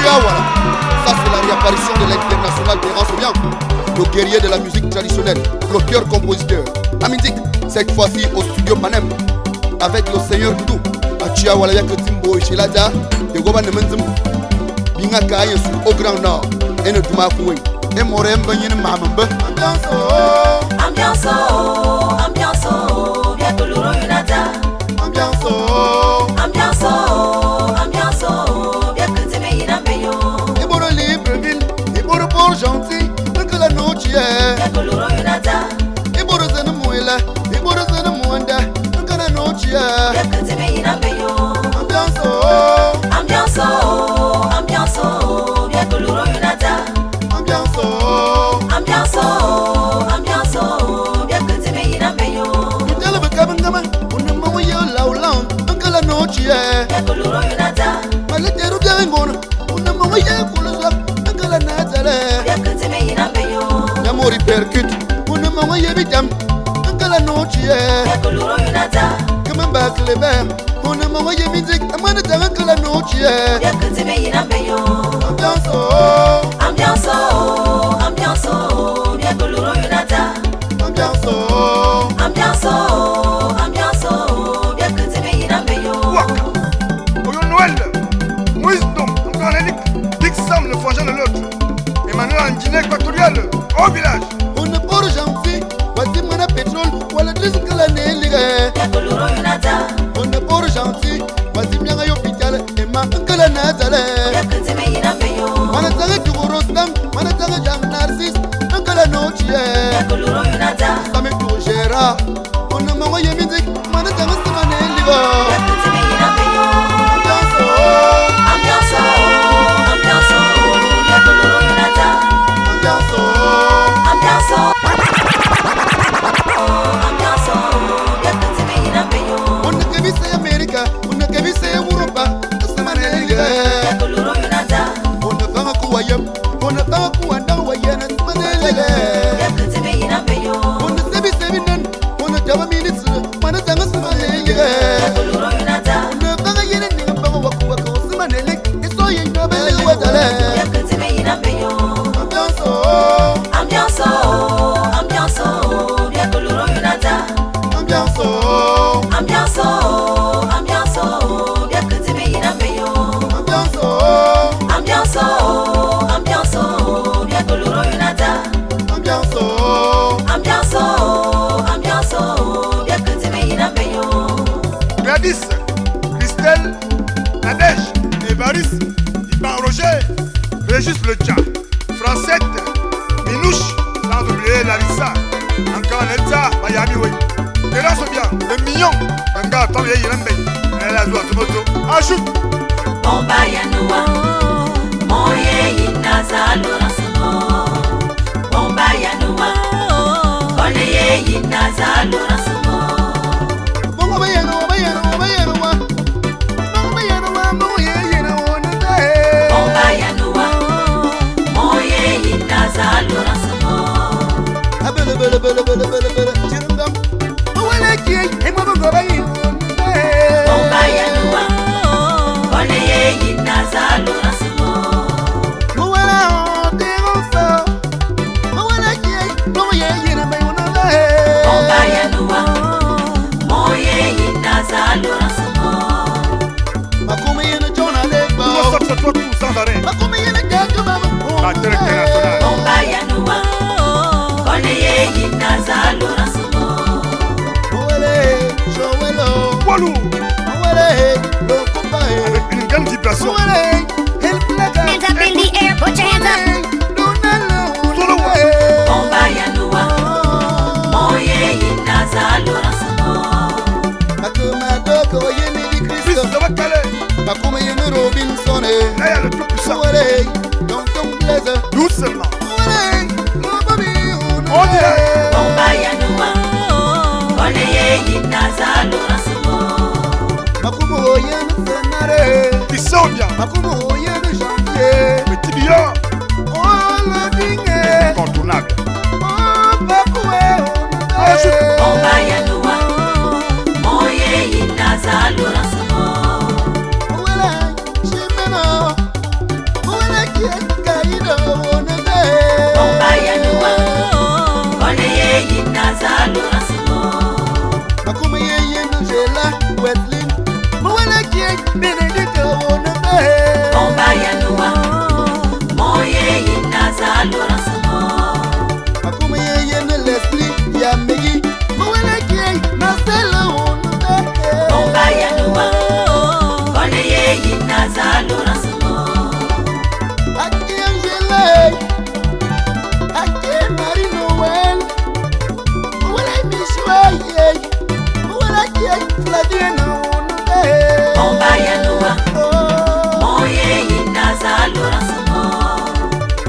Voilà. Ça c'est la réapparition de l'international Terence Bien, le guerrier de la musique traditionnelle, l'auteur-compositeur. La musique, cette fois-ci au studio Panem, avec le seigneur Doudou. Achia wala yak timbo Chilada, de Goban Menzum, Binga Kaya au Grand Nord, et ne Duma Koué, et Morem Banyin Mamamba. Ambiance, bien que l'euro Yunata. Ambiance, bien que tu m'aies inambeyo. Et pour le Libreville, et pour le port gentil, que la noche est. Bien que l'euro Yunata. Et pour le Zenemouela, et pour le Zenemouanda, que la noche est. Bien que tu m'aies inambeyo. Ambiance, bien que l'euro Yunata. ambiance, bien que tu m'aies inambeyo. tu te lèves comme un gamin, on ne m'a oublié là ou là, que la noche est. Bien que l'euro Yunata. Maletero bien ngona, on ne m'a oublié pour le zap, que la natale. Bien que tu m'aies inambeyo. L'amour percute, on ne m'a oublié bitam, que la noche est. Bien que l'euro Yunata. Comme un bac les verts, on ne m'a oublié musique, à moins de temps que la noche est. Bien que tu m'aies inambeyo. Ambiance, bien que l'euro Yunata. ambiance, bien que tu m'aies inambeyo. Waka, Oyo Noël, Wisdom, Nganelic, Big Sam, le frangin de l'autre. Emmanuel en Guinée équatoriale, au village. on ne peut gentil, voici mon pétrole, voilà tout ce que la nélire. Bien que l'euro Yunata. On ne peut gentil, voici bien à l'hôpital, et ma que la natale. Bien que tu m'aies inambeyo. Manatanga Djurostam, Manatanga Jam Narcis, que la noche Bien est. que l'euro Yunata. Ça me touchera, on ne m'a oublié musique, Manatanga Bien Simaneligo. que tu m'aies inambeyo. Ambiance, bien que l'euro Yunata. ambiance, bien que tu m'aies inambeyo. on ne peut visser Amérique, on ne peut visser Europe, Simaneligo. Bien que l'euro Yunata. On ne va pas couiller, on ne va pas couiller dans Wayana, Simaneligo. Bien que tu m'aies inambeyo. On ne sait pas si bien, on ne t'a pas mis les sous, Manatanga Simaneligo. Bien que l'euro Yunata. On ne va pas y aller, on ne va pas Simaneligo, et soyez une belle Ouattala. Bien que tu m'aies inambeyo. Ambiance, bien que l'euro Yunata. ambiance, bien que tu m'aies inambeyo. ambiance, bien que l'euro Yunata. ambiance, bien que tu m'aies inambeyo. Gladys, Christelle, Nadège, Évaris, Iban Roger, Régis Le Tcha, Francette, Minouche, sans oublier Larissa, encore Netta, Miami Way. Terrasse bien, le mignon, un gars, tant vieilli, elle a joué à Tomoto. Ajoute, Bomba Yanua, Moye Yinaza Lorenzo. Bomba Yanua, Koleye Yinaza Lorenzo. Bongo bayano, bayano, bayano, bongo bayano, moye yena wonde. Bomba Yanua, Moye Yinaza Lorenzo. Abele, bele, bele, bele, bele, bele, chirundam. Owele kiye, ema bongo bayano. Bomba Yanua, Koleye Yinaza Lorenzo. Owele onde onso, owele kiye, moye yena bayano. Bomba Yanua, Moye Yinaza Lorenzo. Makome yena jona leba. tout sort sur toi tout sans arrêt. Makome yena jajo baba. La terre internationale. Bomba Yanua, Koleye Yinaza Lorenzo. Owele, showelo. Walou, Owele, lokobae. avec une grande vibration. Owele, help laga. Hands up in the air, put your hands up. Solo wa. Bomba Yanua, Moye Yinaza Lorenzo. Makomadoko yene di Fils Christ. de Wakale, Makome yene Robinson. là il y a le tout puissant. Owele, Tonton Blaise. Doucement. Owele, lobabi. On dirait. Bomba Yanua, Koleye Yinaza Lorenzo. Makumo yene senare. Qui sort bien. Makumo yene janvier. Petit billard, Oh le dingue. incontournable. Oh bakoué. Bomba Yanua, Moye Yinaza Lorenzo. Owele, Bomba Yanua, Moye Inaza Loransamo. Akuma yeye l'esprit ya megi. Mawele kiei na sela onube. Bomba Yanua, Koleye Inaza Loransamo. Aki Angele, Aki Marie Noël. Mawele Mishwaye, Mawele kiei Flavien onube. Bomba Yanua, Moye Inaza Loransamo.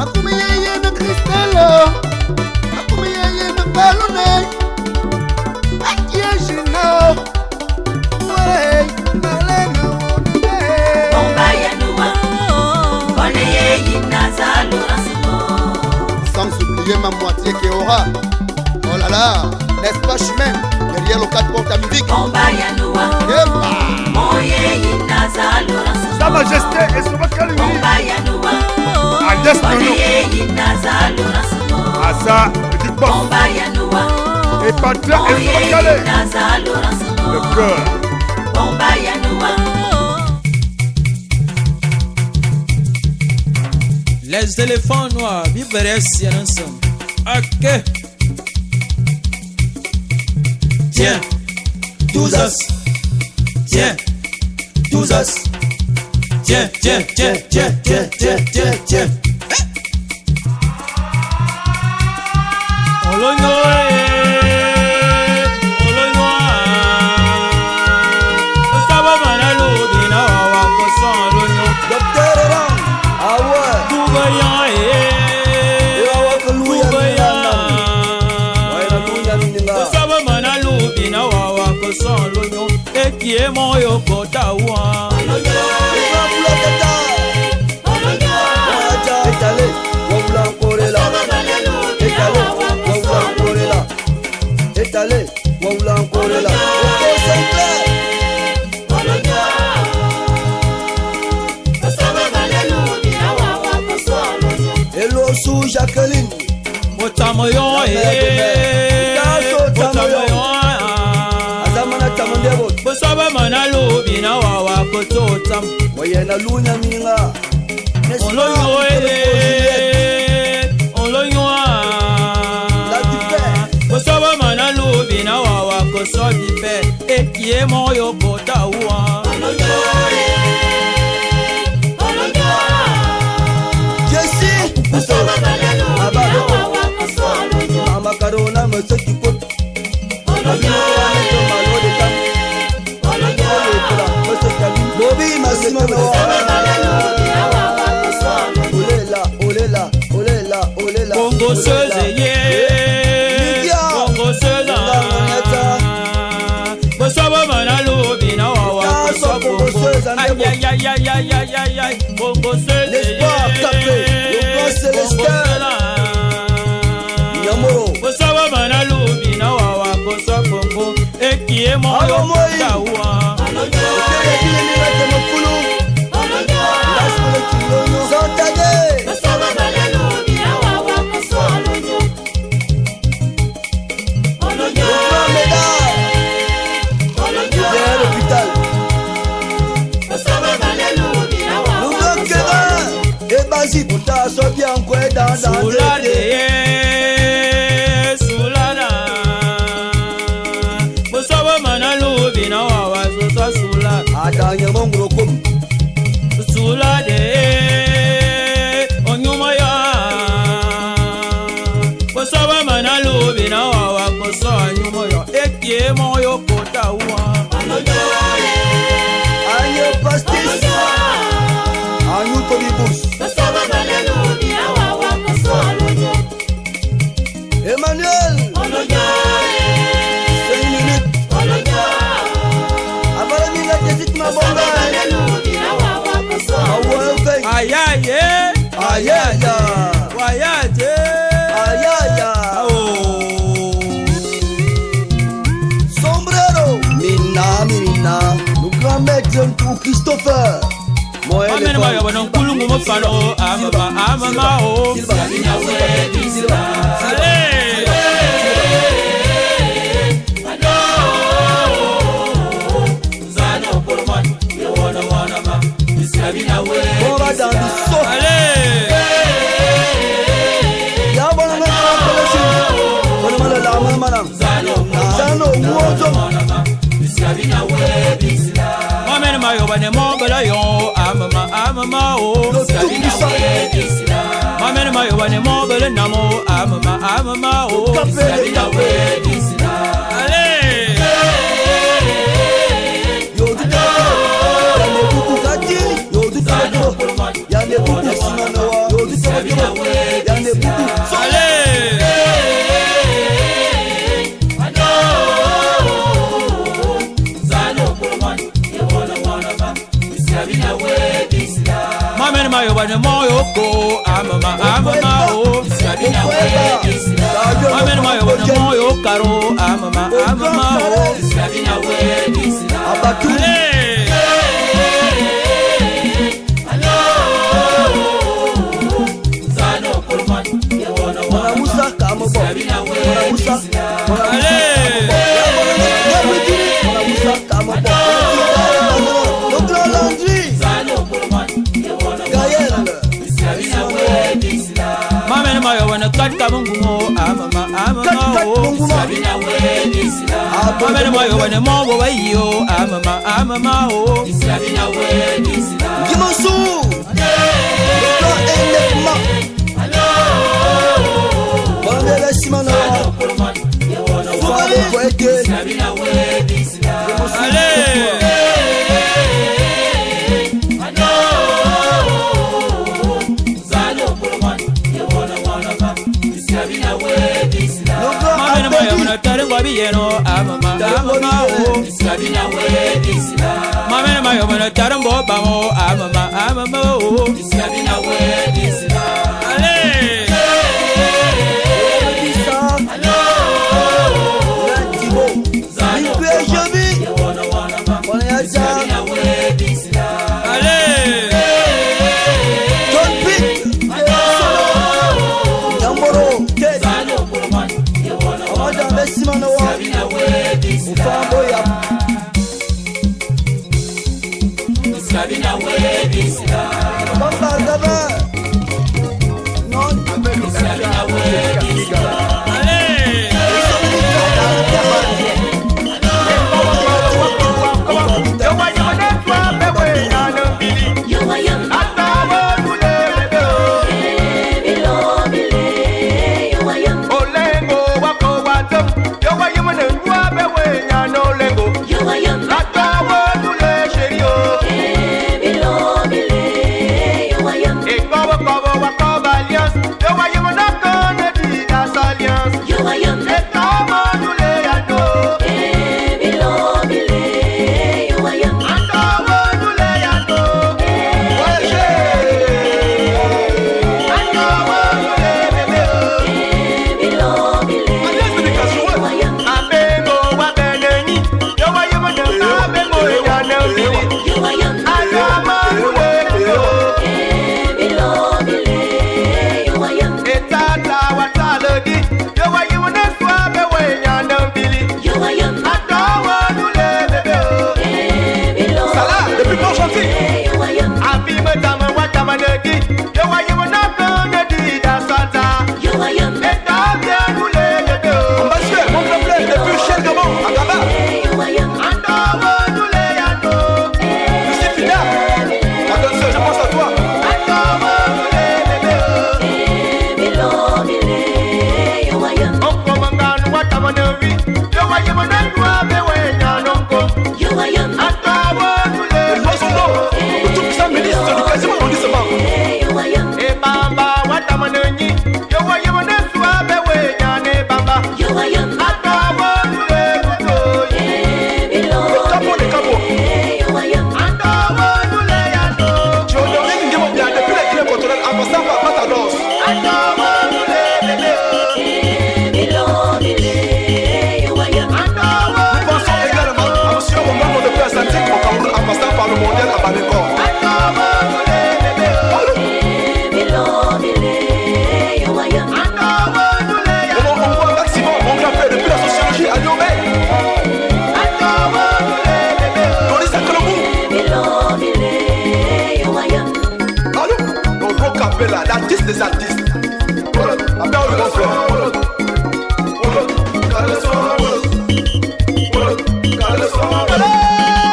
Akuma yeye na Cristelo. Akuma yeye na Balone. Aki Angelo. Mawele Malena onube. Bomba Yanua, Koleye Inaza Loransamo. Sans oublier ma moitié qui aura. Oh là là, n'est-ce pas chemin derrière le 4 portes à musique. Bomba Yanua, Yépa. Moye Inaza Loransamo. Sa Majesté et son Kalini. Bomba Yanua, Agnès Nono. Koleye Inaza Loransamo. Asa, Petit Boss. Bomba Yanua, Et Patria et son Moye Kalé. Inaza Le Loransamo. cœur. Bomba Yanua, Les éléphants noirs, Biberes ensemble. Ok. Tiens, tous as. Tiens, tous as. Tiens, tiens, tiens, tiens, tiens, tiens, tiens, tiens. On le moyo kotawa Jacqueline, Motamoyon Bosaba manalo bina wawa kototam moyena lunya minga. Bosaba manalo bina wawa kosodipe ekie moyo kotawa Jesse, Mama Carona me se qui compte. Bobby Massimo, olela, olela, olela, olela. Bongo sezeye Bongo seza Bosaba manalo bina wawa kosodipe aïe aïe aïe aïe aïe aïe aïe aïe Bongo sezeye L'espoir tapé, le grand célestin. Yamoro, Bosaba manalo bina wawa kosodipe ekie moyo kotawa Sulada Bosaba manalo bina wawa sula Adanya mongro kum. Sulade Onyumaya Bosaba manalo bina wawa kosa nyumaya ekie moyo kotawa Anye pastis. Anyu tobibus. Emmanuel. 5 minutes. Abara minga kesit mabonga. Ayaye Ayaya. Wayaje Ayaya. Sombrero. Mina. Le grand maître tout Christopher. Amen ma yoba non kulungu mo fano amama o Zano Pullman, you wanna On va dans le saut. Allez. Y'a bon à mettre en collection. On va le larme, madame. Zano, Mouozo. Maman mayo bane mobile yo amama o. Le tout puissant. Maman mayo bane mobile namo amama o. Café, café. Allez. Yo, du y'a des coucou kaki. Yo, du y'a des coucou simanoa. Yo, du y'a des coucou. Allez. Maman mayo bane moyo ko amama o. Maman mayo bane moyo karo amama o. Abatou. Allez. Mona Moussa, Kamo Bo. Mona Moussa. Allez. Mona Moussa, Kamo Bo. Le grand Landry. Gaël. Maman mayo bane kat kabungumo amama o. Maman mayo bane mobo bayo amama o. Dimonsou. Le grand Enekma. Bonne Simanoa. Fouali. Fouete. Allez. Maman mayo bane tarengwa biyeno amama o. Maman mayo bane tarengwa bamo amama o. Allez. Allez. Go c'est des artistes. Appelle le grand frère.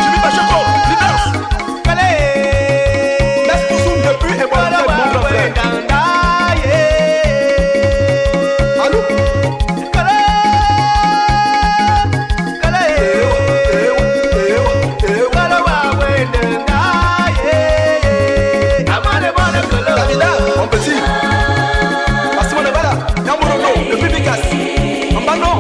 Jimmy Pacheco, Libers. Laisse pour zoom depuis et voilà mon grand frère. Allô? Davida, mon petit. Passez-moi le bala. Yamorono, le plus efficace. En bas non.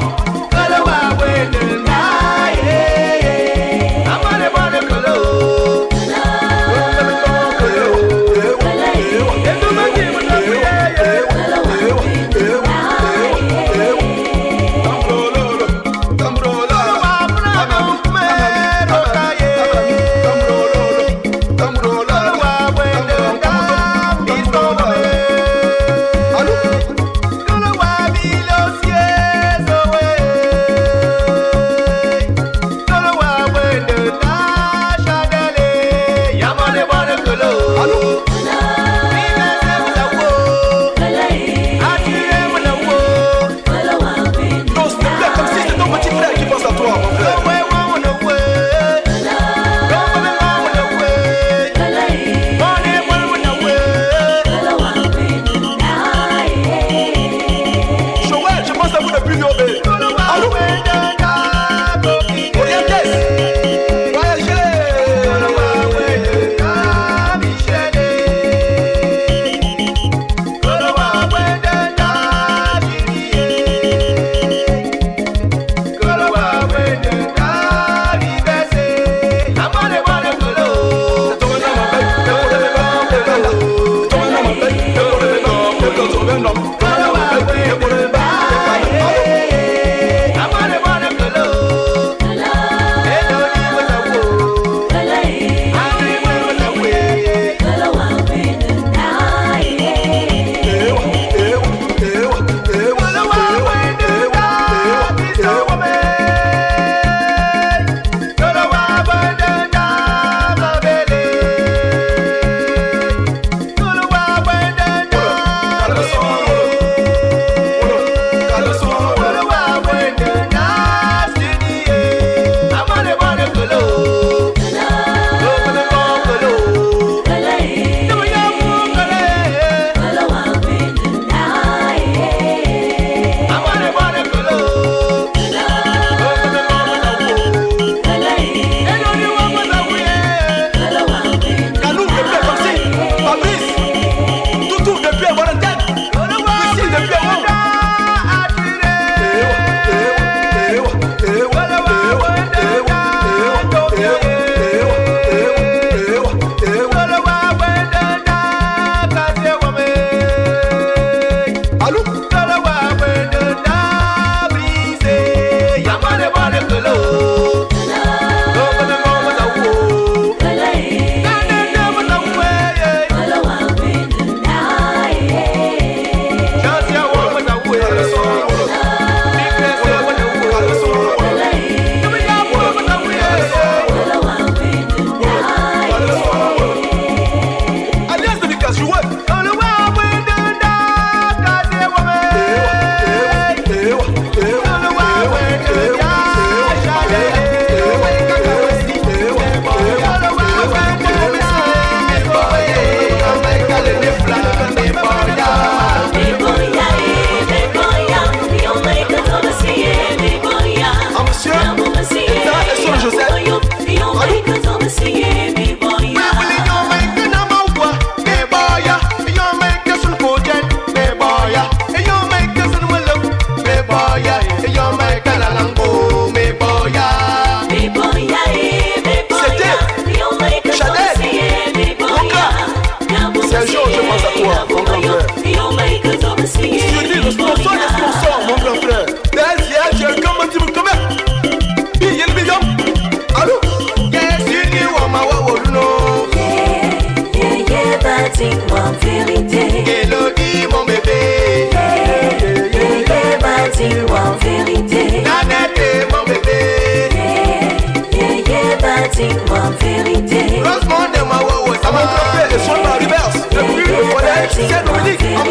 C'est Dominique.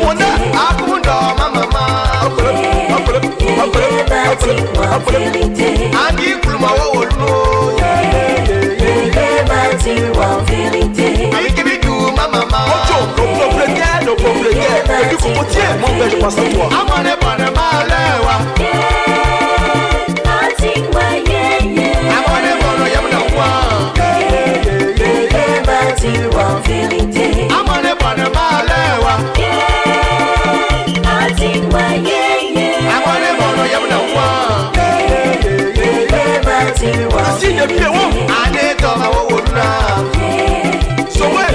vérité. Andi kulma wo no. En vérité. Avec Bidou, ma maman. Ocho, le propriétaire. Et du coup, mon père, je pense à toi. Amane pas de malheur. Amane bono yamna kwa. En vérité. Amane pas de malheur. Amane bono yamna kwa. Le signe de pied, ane toma wo wona. So ouais,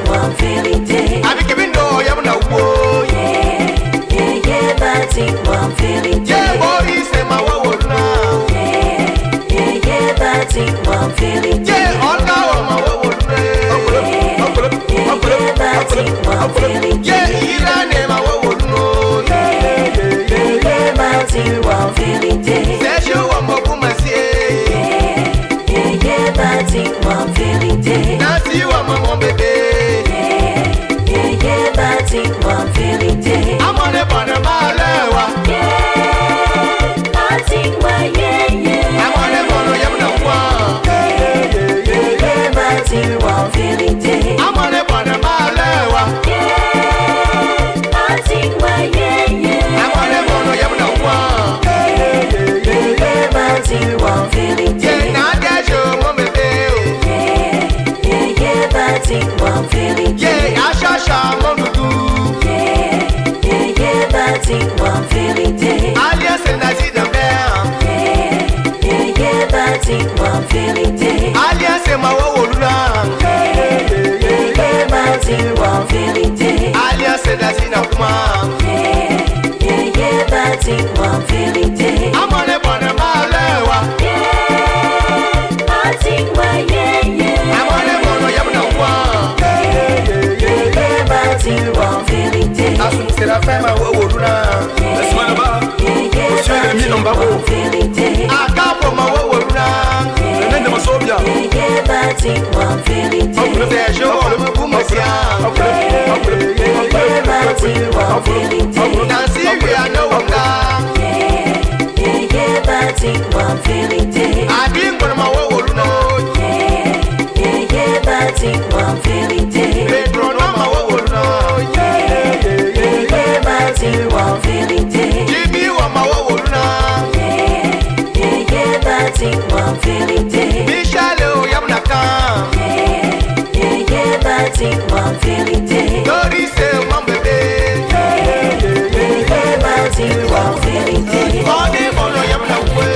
En vérité. avec Bindo yamna wo. En vérité. Yeah, boy, c'est ma wo wona. En vérité. Yeah, on a ma wo wona. Yeah, irane ma wo wona. En vérité. C'est je wa mo kumasie. En vérité. Nancy wa mon bébé. En vérité. Amane pas de malheur. Amane bono yamna kwa. En vérité. Amane pas de malheur. Amane bono yamna kwa. En vérité. Yeah, na je mon bébé. En vérité. Yeah, achacha mon doudou. En vérité. Alias c'est nazi de mer. En vérité. Alias c'est ma wawoluna. En vérité. Alias c'est nazi na kuma. En vérité. Amane pas de malheur. Amane bono yamna kwa. En vérité. Asun c'est la fin ma wawoluna. Laisse-moi là-bas. Monsieur le mi nombabo. En vérité. Akapo ma wawoluna. Le nez de ma sobia. En vérité. C'est je le kumasia. Nancy we are no wanga. En vérité. Abi ngona ma wawoluna. En vérité. Pedro no ma wawoluna. En vérité. Jimmy wa ma wawoluna. En vérité. Michel o yamna kan. En vérité. Doris c'est mon bébé. En vérité. Body bono yamna we.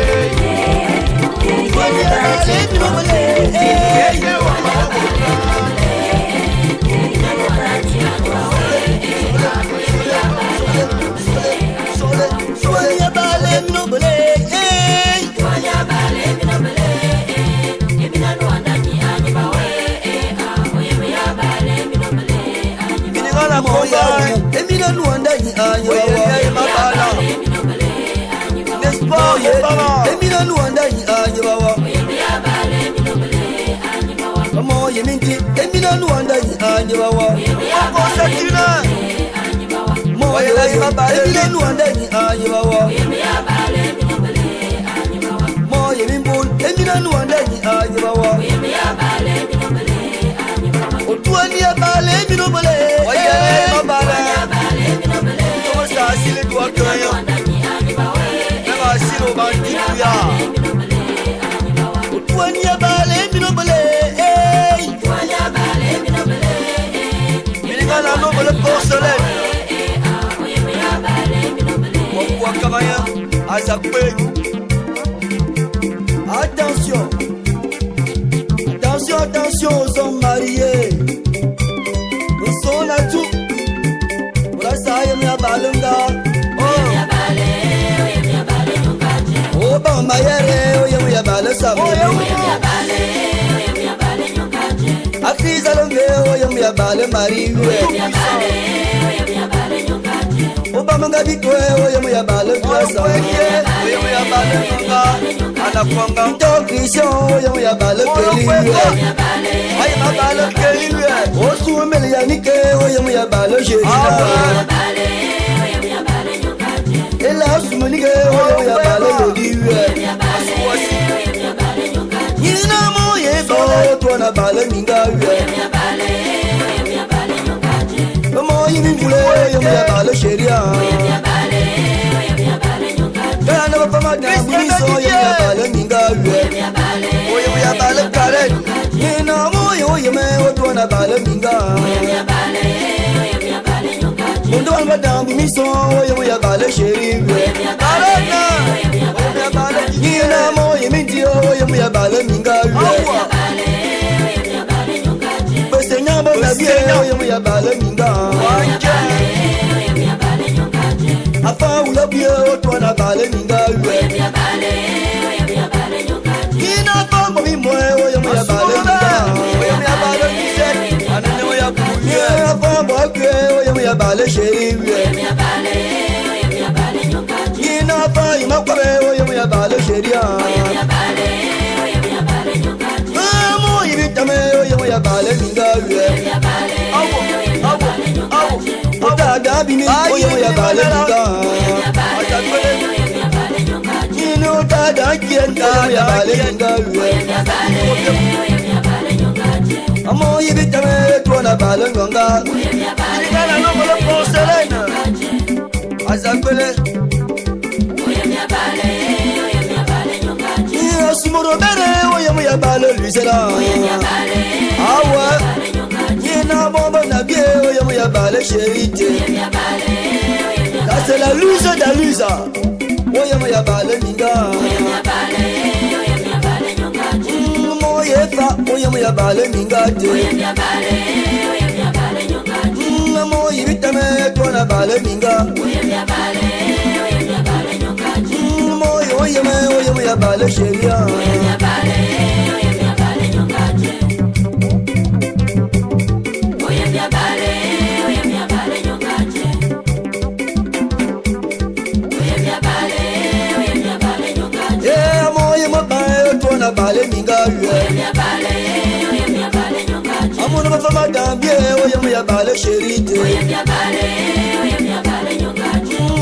Yeah, wa ma wawoluna. Attention, attention, attention aux hommes mariés. Nous sommes là tout. Pour la saille, mais à balunga. Oh, bon, maïre, oh, y'a balé, ça va. Actrice à l'ongé, oh, y'a balé, Marie. Obama bito oyo ya bale kwasa oyo ya bale nga anakwanga ndo Christian oyo ya bale keli ay ma bale keli osu mele ya nike oyo ya bale jeri ela osu mele oyo ya bale lodi Nina moye bo twana bale minga moye mingule yo ya bale sheria kana bafama na buliso yo ya bale minga oyo ya bale kare nina moye me twana bale minga Mundo alba dambu miso yo ya bale sheria Arana ya bale nina moye mindio yo ya bale minga Seigneur bon la bien yo ya bale minga Afa ula bien toi na bale minga Ina fa mo mi mo yo ya bale minga yo ya bale minga anane yo ya buye afa mo ke yo ya bale sheri Ina fa ima kwa yo ya bale sheria Yo ya bale minga Otada bini yo ya bale minga Nino tada kienda ya bale minga Amo yibitame tuona bale minga Nigala no molo porcelaine Azakele Sumoro bere yo ya bale lusela Awa Yena bomba na bie yo ya bale chérie Ça c'est la luse de luse Yo ya bale minga Mo yefa yo ya bale minga Mo yibitame tona bale minga Oye ya bale sheria Yeah, moye mabaye tona bale minga Amona mafama dambie oye ya bale sherite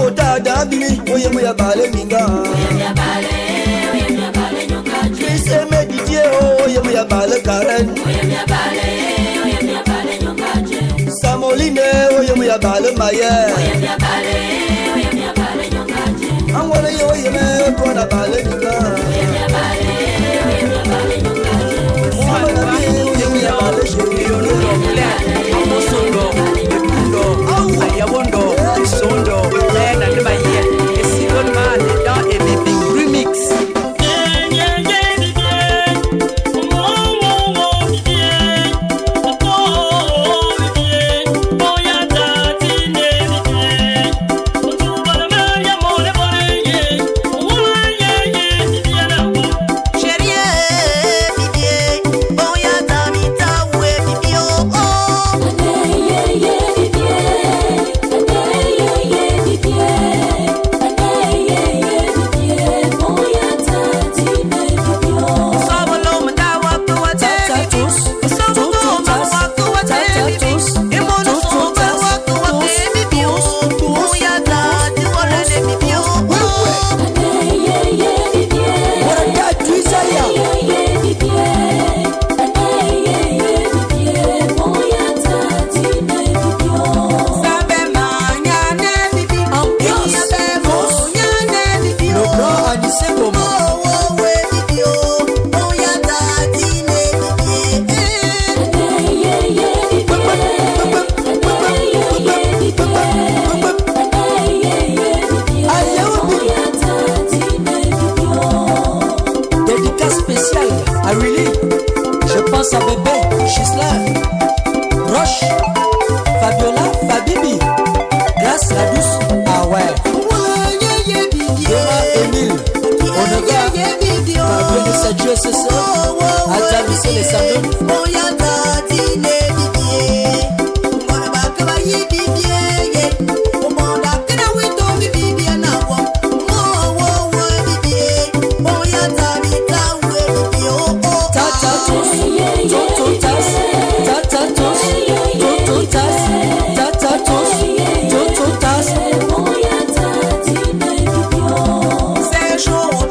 Otada bini oye ya bale minga Kise medidie oye ya bale karen Samoline oye ya bale maye Angwale oye me twana bale minga Sa bébé, Chisla, Roche, Fabiola, Fabibi, Grâce la douce, ah ouais. Dema Emile, Onoga, Fabiola Sadio Sessa, Adjabissé les Sandons.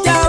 Down.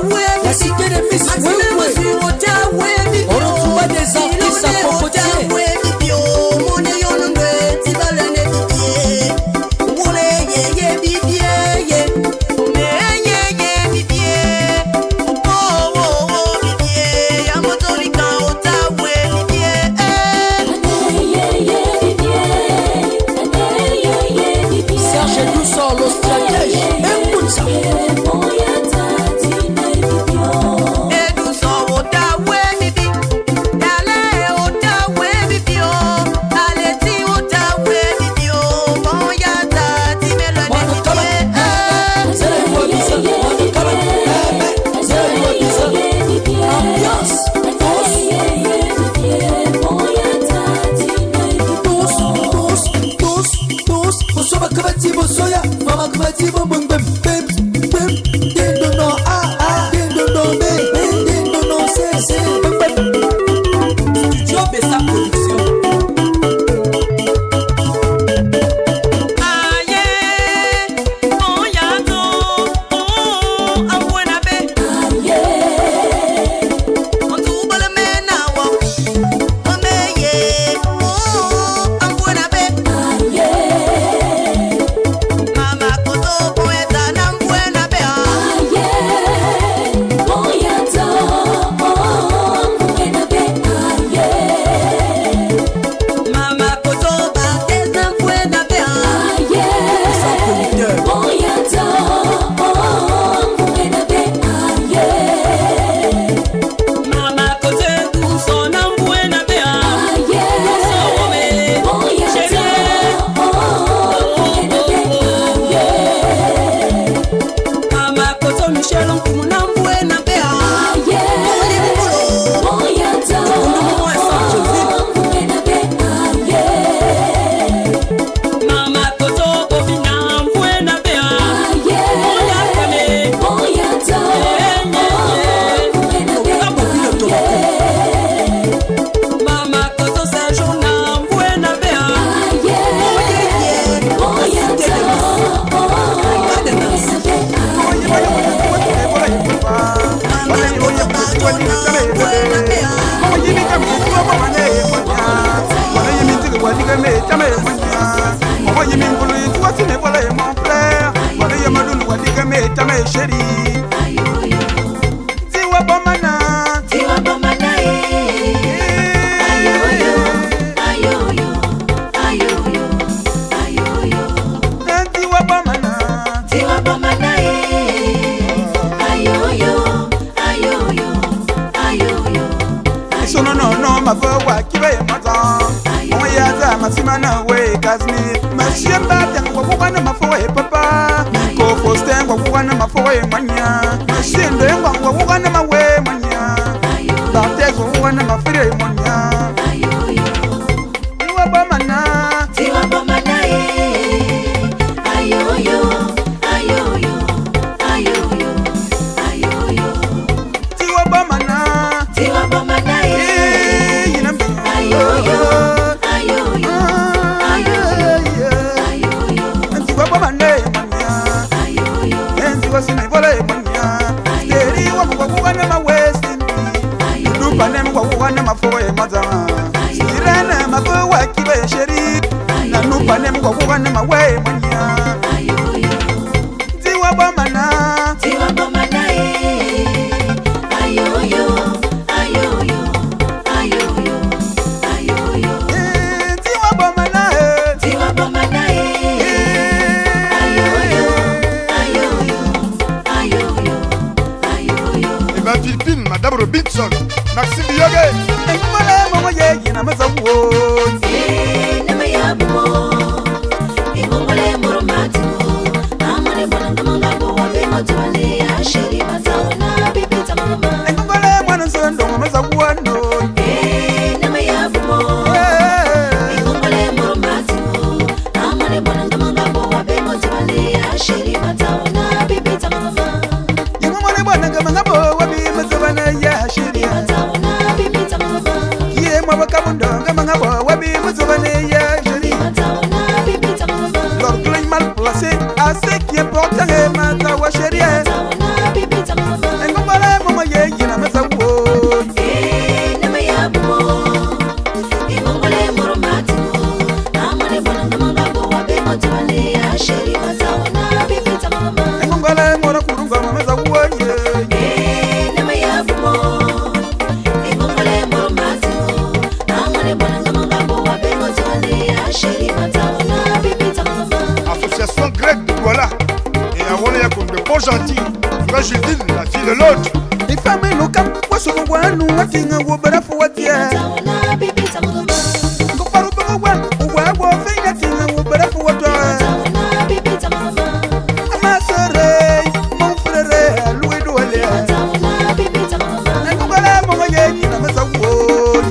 Massa Production. Madame Robinson, Maxime Yoge. Association grecque de Douala et à Roléa comme de bon gentil, Fragile, la fille de l'autre. Les femmes nous camp, quoi sur nous, watinga, ou barafu, watia. Comparu, ou fait yatinga, ou barafu, watia. Ma sœur, mon frère, Louis Doualé. N'engouala, mon maïe, qui n'a pas sa wood.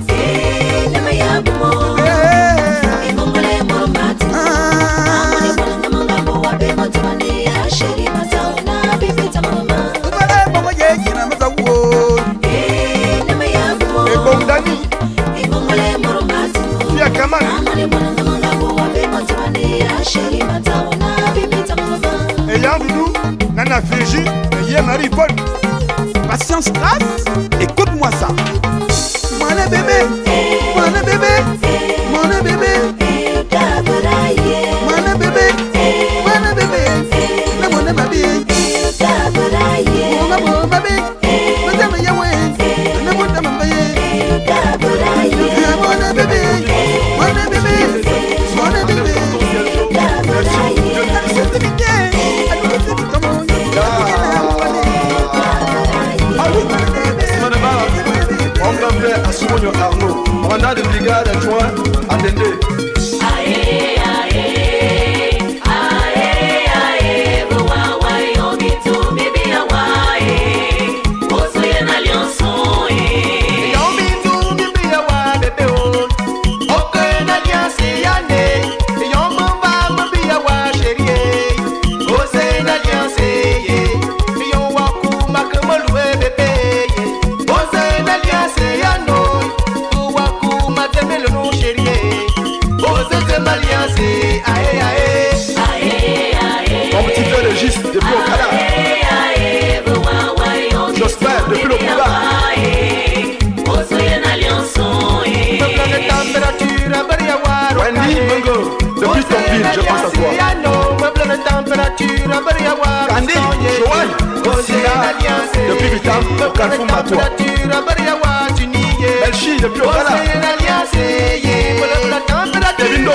Ayant Doudou, Nana Fiji, et Marie-Paul. Patience grâce, écoute-moi ça. Mon bébé, mon bébé, mon bébé, mon bébé, mon bébé, le mon bébé, mon bébé, le dame yawe, le mon dame baye, mon bébé, mon bébé, mon bébé. Assumonio Arnaud, commandant de brigade adjoint à Dende. Je pense à toi. Candy, Joanne, depuis Vitam, au Carrefour Matois. Belchi, depuis Okala. Devindo.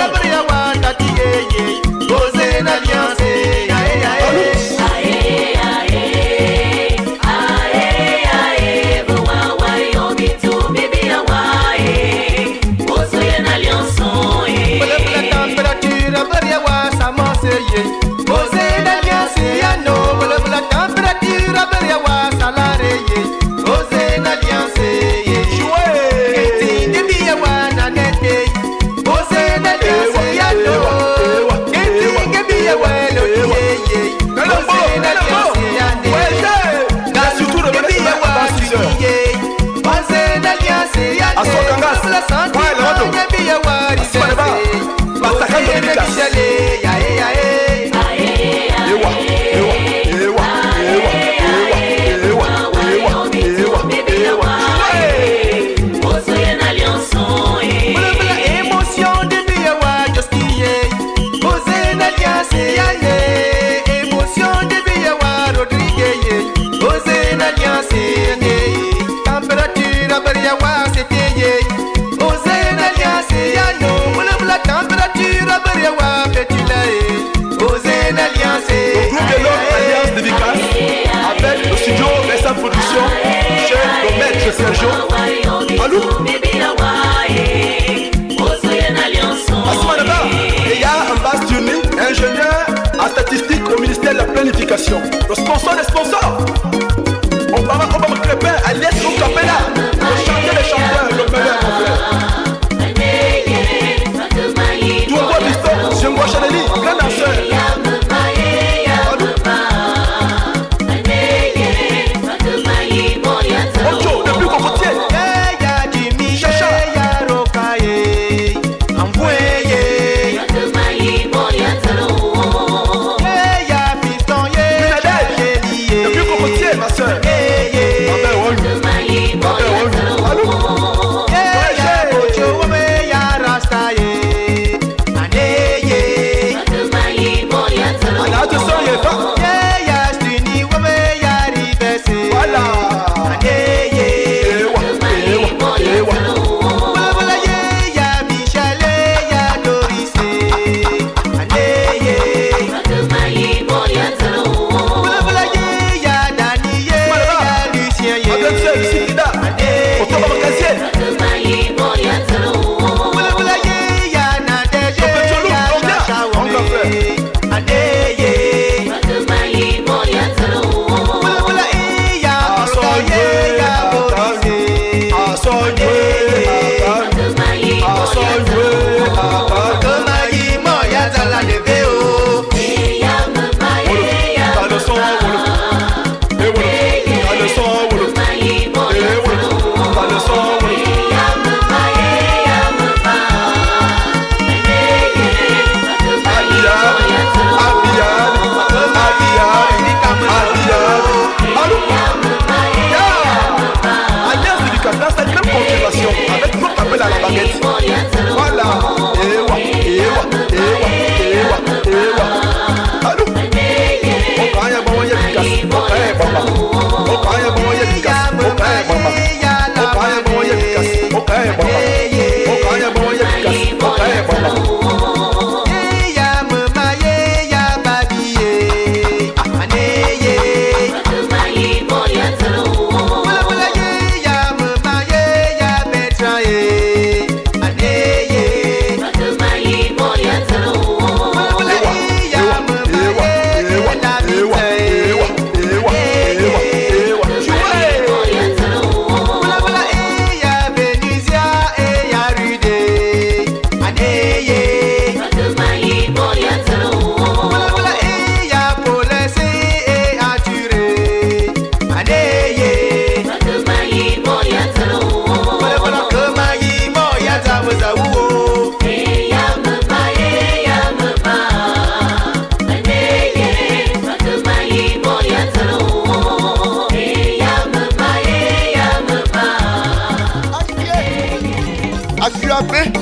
as bé,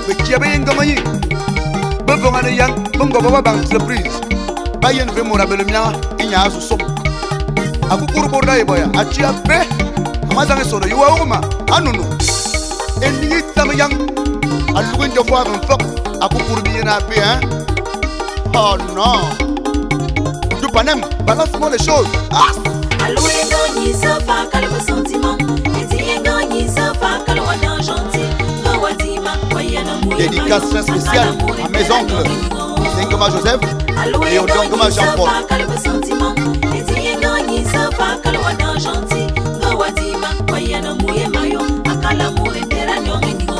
mais qui a bien gagné. Bon, on a yang, bon, on va avoir une surprise. Bayen veut mon abel mien, il y a un sous-son. A kukuru borda e boya, a tu as bé, a mazange sono, you are uma, anuno. Et ni tam yang, a louin de voir un fuck, a kukuru bien à bé, hein. Oh non. Du panem, balance-moi les choses. Ah! Alloué gagné ça fa calme sentiment. Et dis gagné ça fa calme wadin gentil. Gawadima wayana mouye. Dédicace spéciale à mes oncles Zengama Joseph et au Dongama Jean-Paul. Calme sentiment. Et dis gagné ça fa calme wadin gentil. Gawadima wayana mouye mayo. Akala mouye terra nyongengo.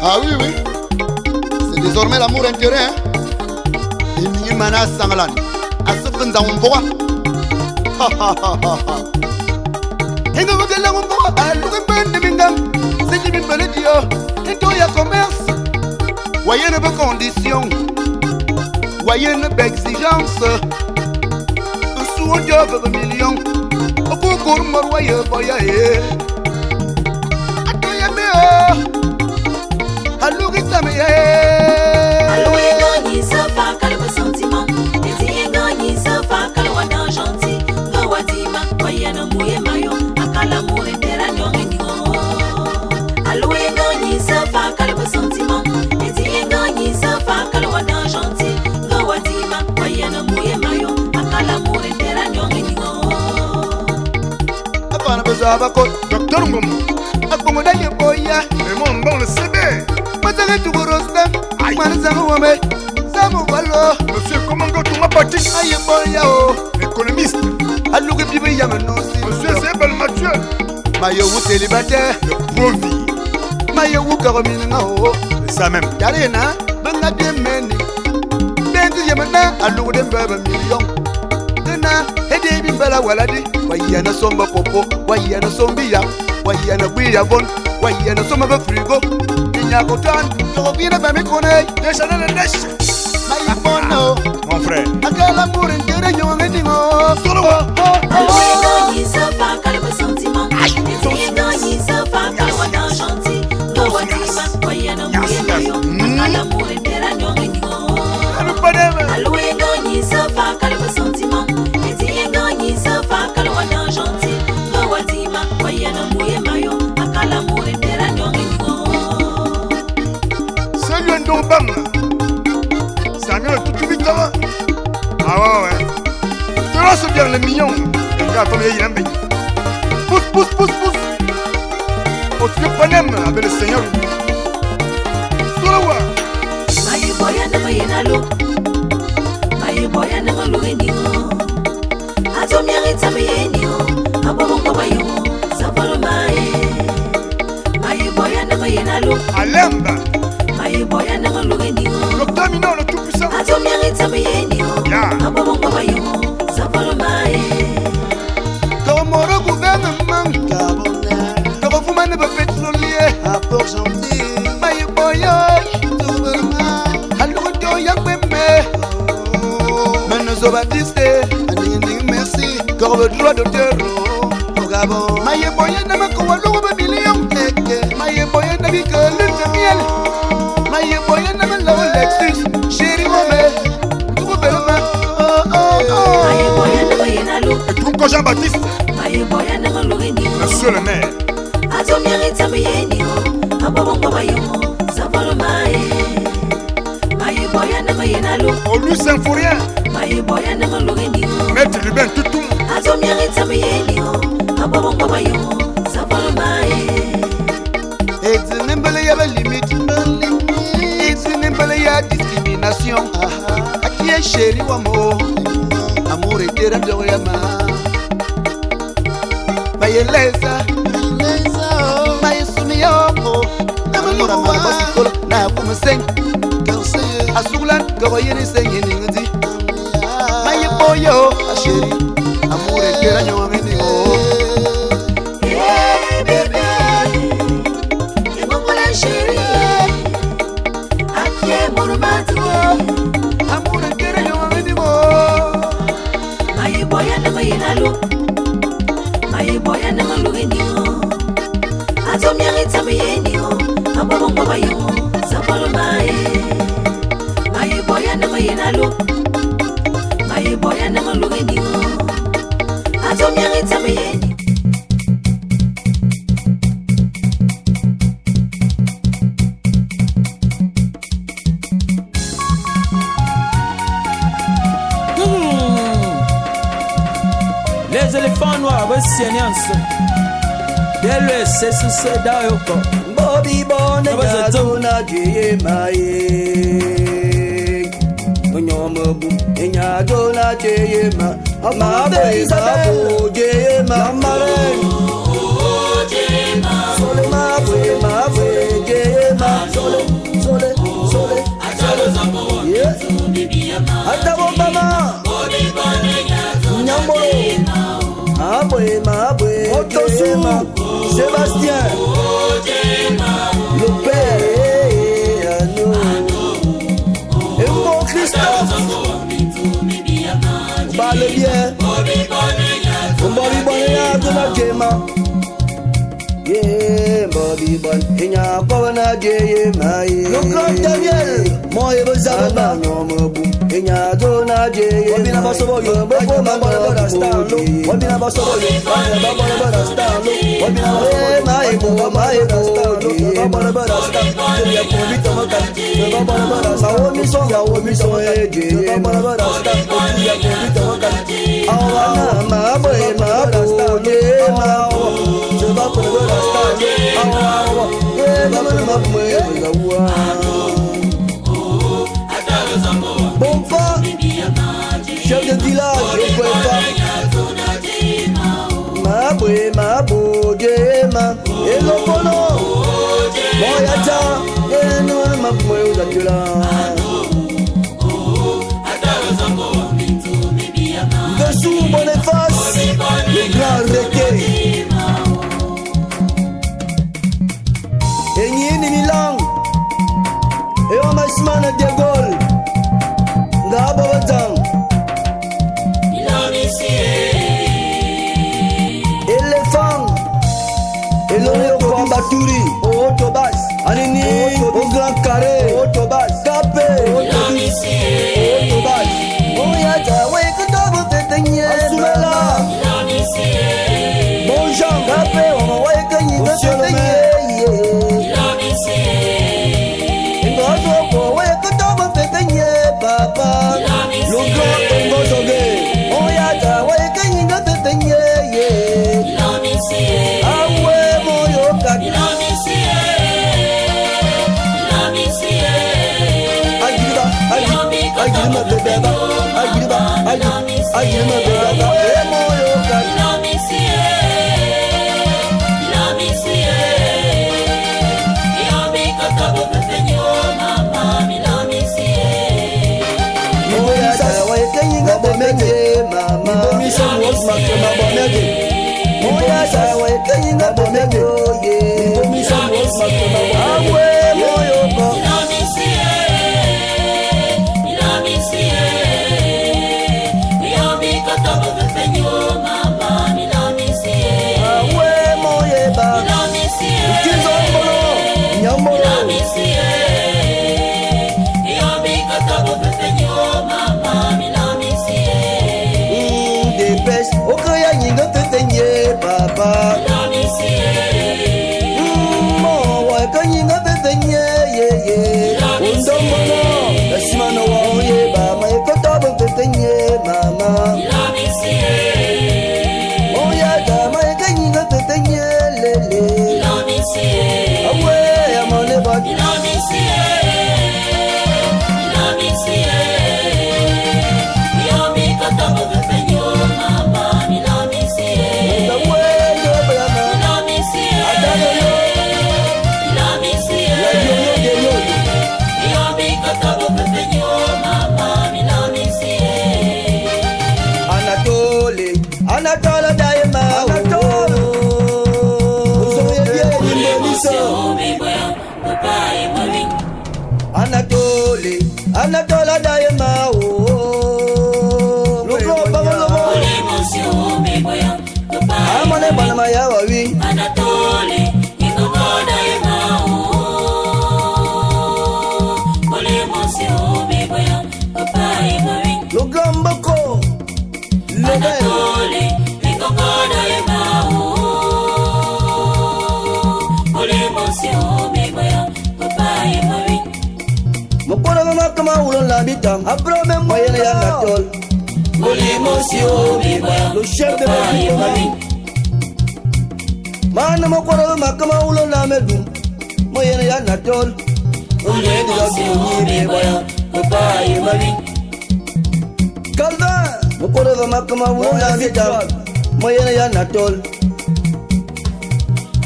Ah oui, oui. C'est désormais l'amour intérêt, hein. Et ni mana sanglan. À ce fin d'amboa. Ha ha ha ha ha. Et nous de l'amboa. À l'ouest de Mingam. C'est qui me le dit. Et toi, y'a commerce. Voyez nos conditions. Voyez nos exigences. Un sou un job de millions. Au concours, moi, voyez, voyez. À toi, y'a mieux. Alloué gagné ça fa calme sentiment. Et dis gagné ça fa calme wadin gentil. Gawadima wayana mouye mayo. Akala mouye terra nyongengo. Alloué gagné ça fa calme sentiment. Et dis gagné ça fa calme wadin gentil. Gawadima wayana mouye mayo. Akala mouye terra nyongengo. Apana besoin d'abord. Docteur Momo, Akomoda ye boya. mais moi, bon, le CD. Mazanga tu gorostam. Manzanga wame. Samu walo. Monsieur, comment tu m'as parti? Aye boya o. Économiste. Aloué bibi yamanosi. Monsieur, c'est bel Mathieu. Mayo ou célibataire. Le Provi. Mayo ou karomine nga o. C'est ça même. Yarena. Benga demeni. Bengi yamana. Aloué de mbaba million. Dena. Hede bimbala waladi. Wayana somba popo. Wayana sombia. Wayana buya bon. Wayana somba frigo. Kotan, tu reviens à mes connais. Déjà dans le neige. Maïfono, Mon frère. Akala Mourin, Terrayon, et Dingo. Alloué gagné ça fa calme sentiment. Et dis gagné ça fa calme wadin gentil. Gawadima wayana mouye mayo. Akala mouye terra nyongengo. Alloué gagné ça fa calme sentiment. Et dis gagné ça fa calme wadin gentil. Gawadima wayana mouye mayo. Akala mouye terra nyongengo. Salut un don bam. Samuel, tout vite là. Ah ouais. Tu lances bien les millions. Regarde, attends, il y a un mec. Pousse, pousse, pousse, pousse. Au tuyau Panem avec le Seigneur. Sur la voie. Maye boya na maye na lo. Maye boya na maluwe ni o. Ato miarita maye ni o. Abongo bayo. Safalo maye. Maye boya na maye na lo. Alemba. Maye boya na maluwe ni o. Docteur Minon, le tout puissant. Ato miarita maye ni o. Abongo bayo. Safalo maye. Tomoro gouvernement, Gabonais. Torofuma ne peut pétrolier. À Port-Gentil. Maïboyo, gouvernement. Aloudo Yakweme. Menezo Baptiste. Aning merci. Corbe droit d'auteur. Au Gabon. Maïboyo Namako Louba million. Maïboyo Nabika Lune de miel. Maïboyo Namala Lexus. Chéri Wome. Gouvernement. Maye boya na maye na lo. Et tout Jean-Baptiste. Maye boya na maluwe ni o. Monsieur le maire. Ato miarita maye ni o. Abongo bayo. Safalo maye. Maye boya na maye na lo. Au Louis Symphorien. Maye boya na maluwe ni o. Maître Ruben Toutou. Ato miarita maye ni o. Abongo bayo. Safalo maye. It's nimble ya limite. It's nimble ya discrimination. Aki est chéri wa mo. Amour et terre de yama. Mayeleza. Mayesumio. Namura mabasikolo na kumuseng. Asulan gabayeni sengeni ngati. Mayeboyo asheri. Amour et terre nyama ni o. Hey bébé. Chérie, à qui est mon matou? Amour et terre nyama ni o. Maye boya na maye na lo. Maye boya na maluwe ni o. Ato miarita maye ni éléphant noir basiane yanso dele sesuse dayoko Bobby Bonne Yadona Jemaye Onyomobu Enyadona Jema Amabe Isabel Jema Maren Sole Mabwe Mabwe Jema Sole Sole Sole Yeah Atabo Mama Nyambolo Mabwe Mabwe Jema Sébastien le père et mon Christophe bah le bien Bobby Bonne de la Jema yeah Bobby Bonne et nya Kona Jema le grand Daniel mon Ebozaba non me boum et nya Dona Jema Bobina Basobo yo Bobina Basobo star lo Bobina Basobo yo Bobina Basobo star lo Bobina Basobo my star lo Bobina Basobo star lo ya convite mo kan Bobina Basobo sa wo mi so e je Bobina Basobo star lo ya convite mo kan awana ma boy ma star je ma je ba Bobina star awa e ma ma boy la wa bon pas chef de village le poète ma boje ma et le bono moyaja et nous ma moya tula dessous Boniface le grand requet et ni Milan et on m'a smana de Gaulle ngabo tang éléphant et l'on Baturi au Tobas Anini au Grand Carré au Tobas Capé au Tobas Oyaja wake double tetenye Asumela Bon Jean Capé on wake ni tetenye Ngozo ko wake double tetenye papa le grand Ngozoge Oyaja wake ni tetenye Awe moyo kaki Agirima bebeba Agirima bebeba Awe moyo kaki Oyaja weke yinga bomege mama Ibomisa mwos makema bomege Oyaja weke yinga bomege Ibomisa mwos makema bomege Awe moyo kaki Awe moyeba Kizombolo Nyambolo Dépêche Okoya nyinga tetenye papa Mo waka nyinga tetenye Undombolo Esimano wa oyeba Maekotabo tetenye mama Oyaja maeka nyinga tetenye lele Awe amone baki Anatole Daima Anatole Usoye bien Imbeliso Anatole Daima Loko Bamolomo Amane Banamaya Wawi Anatole Ikomo Daima Lugamboko Anatole Ikomo Daima Mokona mama kama ulon labitam Abrome moyele ya ngatol Le chef de l'équipe Mana mokoro makama ulo na medum moyena ya natol onye de la bonyi boya papa yemari Calvin mokoro makama ulo na medum moyena ya natol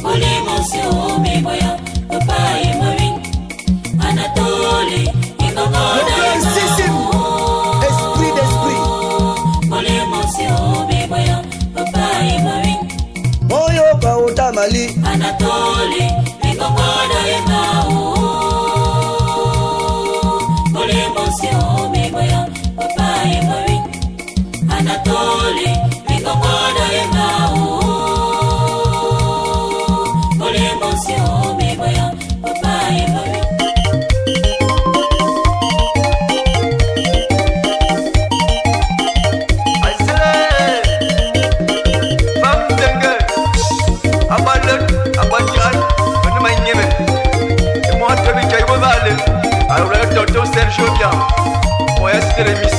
Ole monsieur me boya papa yemari Anatole ingogoda esprit d'esprit Ole monsieur me boya papa yemari Moyo kauta mali Anatoli, Mingomoda Yemao Ole Monsieur, Meboya, Papa Yemari Anatoli, Mingomoda Yemao Ole Monsieur, Meboya, Papa Yemari Sergio Bien, pour essayer les miss.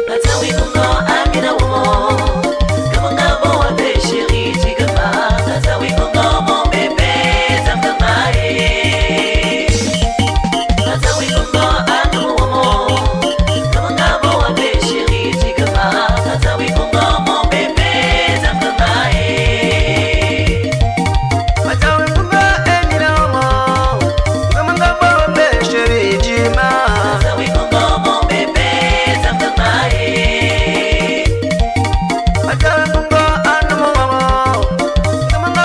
That's how we gon' go, I'm in a woman. Come on, go, I'm a chérie, tu go, that's how we gon' go, mon bébé, ça me maille. That's how we gon' go, I'm a woman. Come on, go, I'm a chérie, tu go, that's how we gon' go, mon bébé, ça me maille. That's how we gon' go, I'm in a woman. Come on, go, baby, chérie, that's how we gon' go, mon bébé, ça me maille. That's how we gon' go, I'm a woman. Come on, go,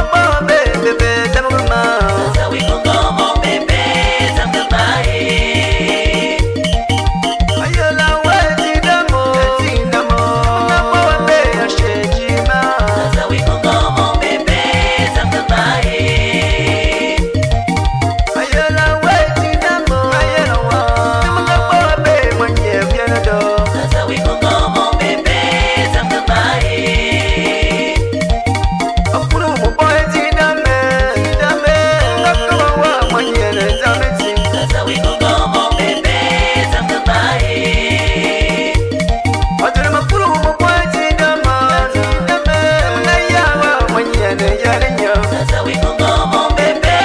baby, ça me maille. That's how we gon' go, mon bébé, ça me maille. Ayola weti damo, baby, chérie, That's how we gon' go, mon bébé, ça me maille. ayola weti damo, baby, mon bien do. That's how we gon' go, mon bébé, ça me maille. Apuro mo boy ti dame, ngakoma wa manyene zameti. That's how we gon' go, mon bébé, ça me maille. Adere mapuro mo boy ti dame, ngaya wa manyene yarinya. That's how we gon' go, mon bébé,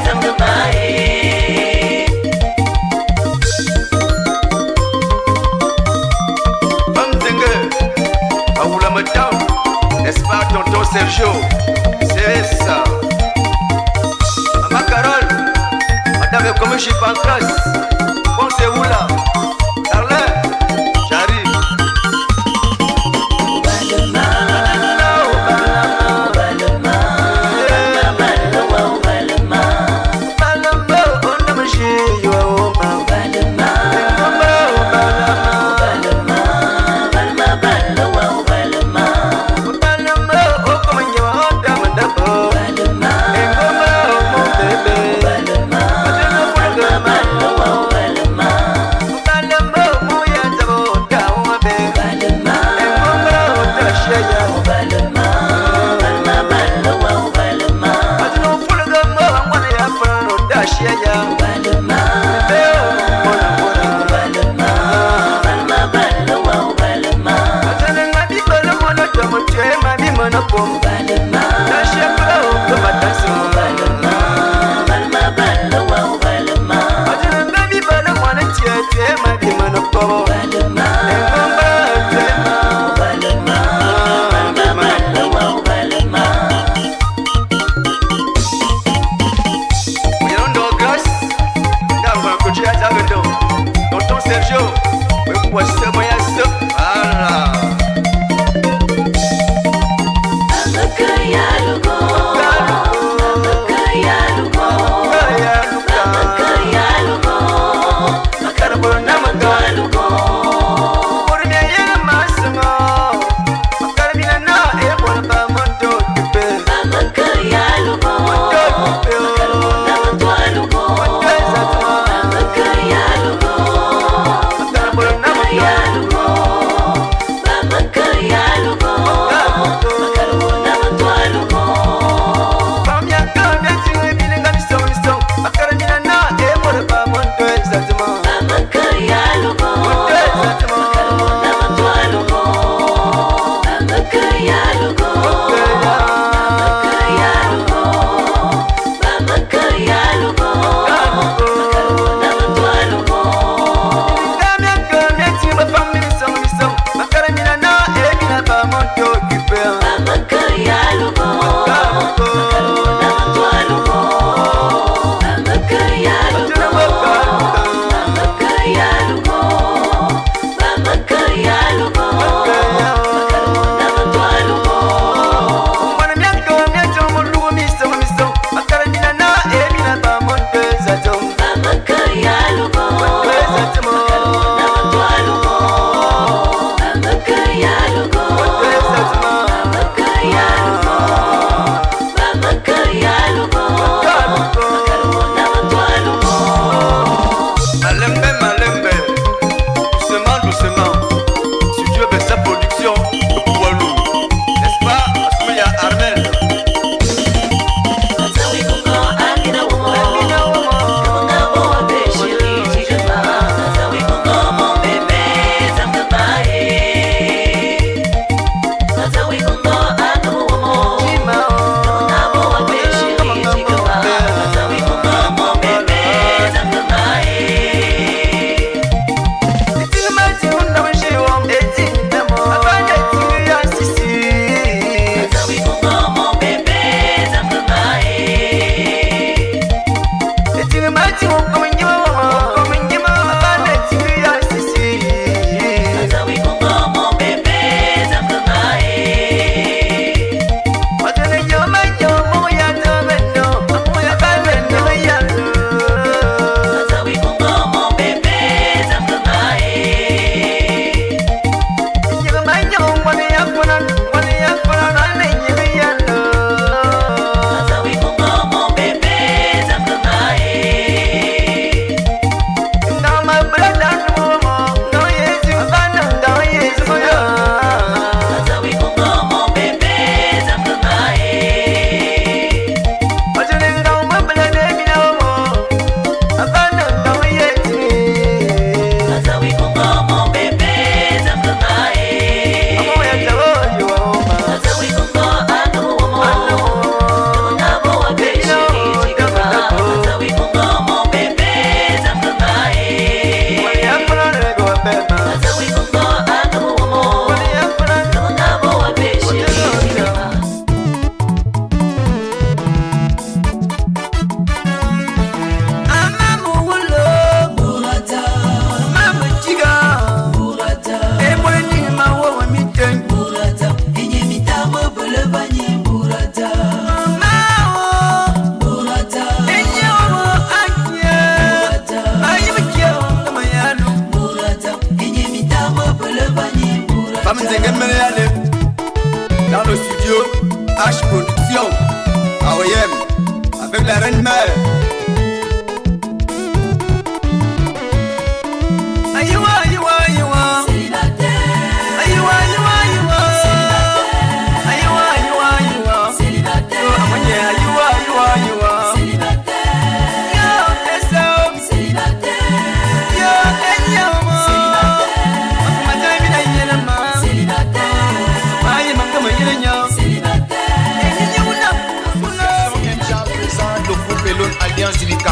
ça me maille. Bamzingue, Aoula Madame, n'est-ce pas tonton Sergio? C'est ça. Maman Carole, Madame Commichi Pancras, Ponce Oula, Darlin, j'arrive.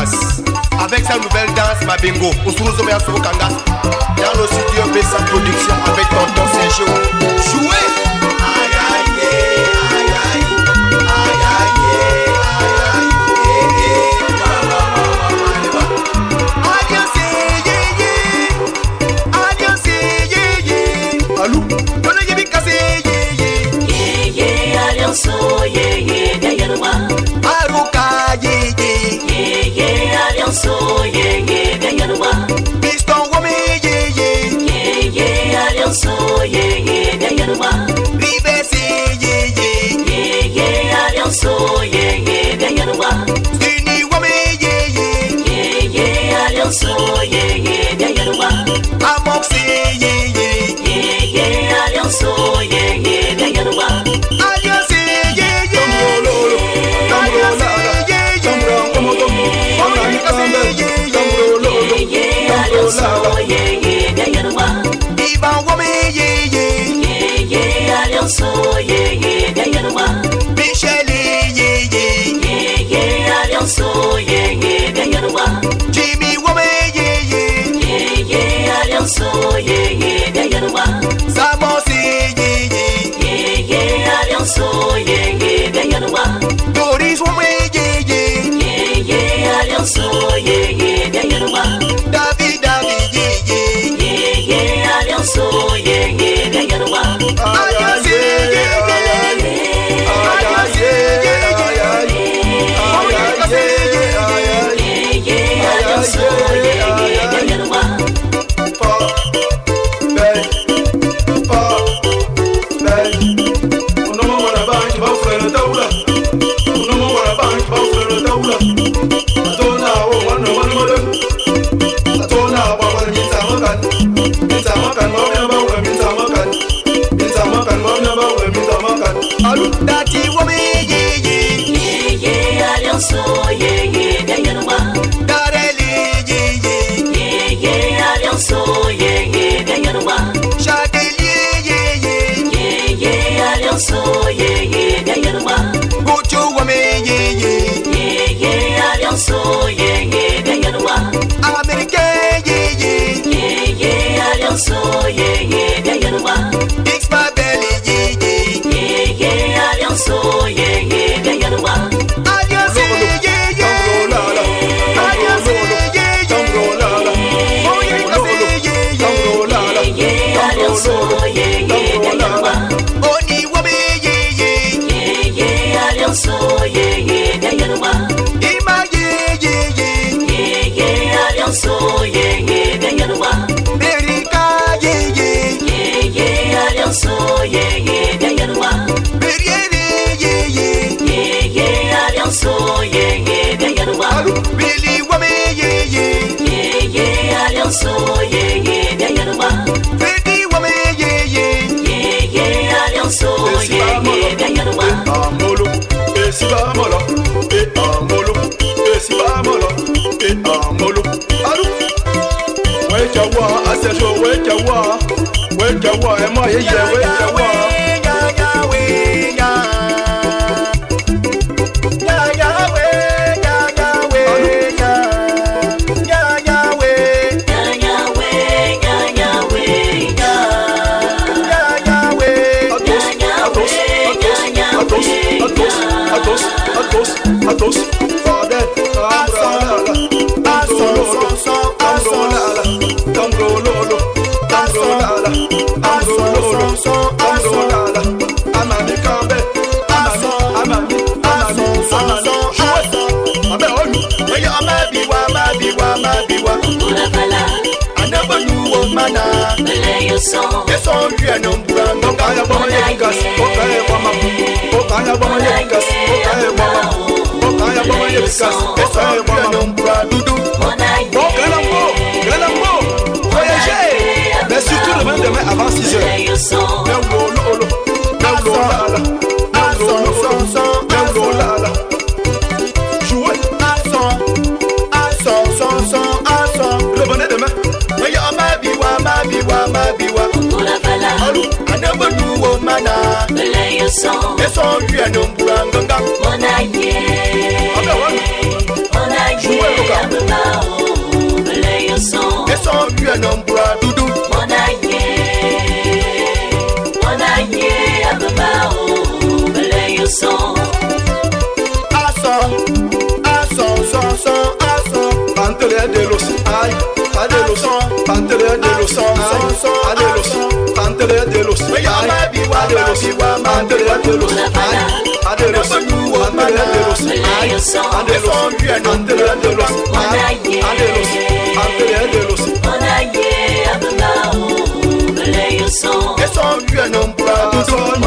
Kangas. Avec sa nouvelle danse Mabingo, Osuruzo Yasuru Kangas. Dans le studio Bessa Production avec Tonton Sergio. Jouez! Aïe aïe aïe aïe aïe aïe aïe aïe. Alou, donne yé bikase yé yé alliance yé gaïenwa. Aruka yé alliance yé gaïenwa. Piston wome yé alliance yé gaïenwa. Ribesi yé alliance yé gaïenwa. Sini wome yé alliance yé gaïenwa. Amoxi yé alliance yé gaïenwa. Alliance Iban wome alliance yé gaïenwa. Michel alliance yé gaïenwa. Jimmy wome alliance yé gaïenwa. Samosi alliance yé gaïenwa. Doris wome alliance yé gaïenwa. David alliance yé gaïenwa. Alliance Dati wome alliance yé gaïenwa. Dareli alliance yé gaïenwa. Chadelier alliance yé gaïenwa. Gocho wome alliance yé gaïenwa. Américain alliance yé gaïenwa. X-Babel alliance yé gaïenwa. Alliance Oni wome alliance yé gaïenwa. Ima alliance yé gaïenwa. America alliance yé gaïenwa. alliance yé gaïenwa. Billy wome alliance yé gaïenwa. Freddy wome alliance yé gaïenwa. Amolo, esibamola, amolo, esibamola, amolo. Allo, wejawa, asejo wejawa, ema yeye wejawa. Atos, Fadet, mais surtout le lendemain avant 6 heures. Jouez le bonnet demain. Jouez Adelos, ay, Adelos, Pantere de los Adelos, Pantere de los Adelos, Pantere de los Adelos, Pantere de los Adelos, Pantere de los Adelos, Pantere de los Son bien nombrados, son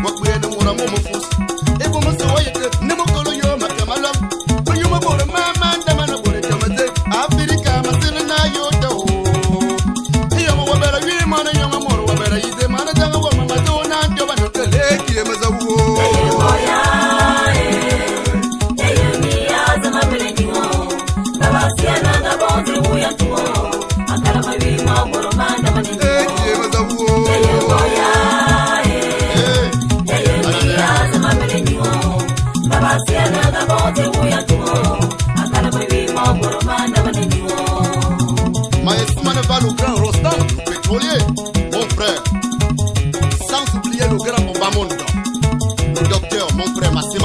Wakwe no mura mo fus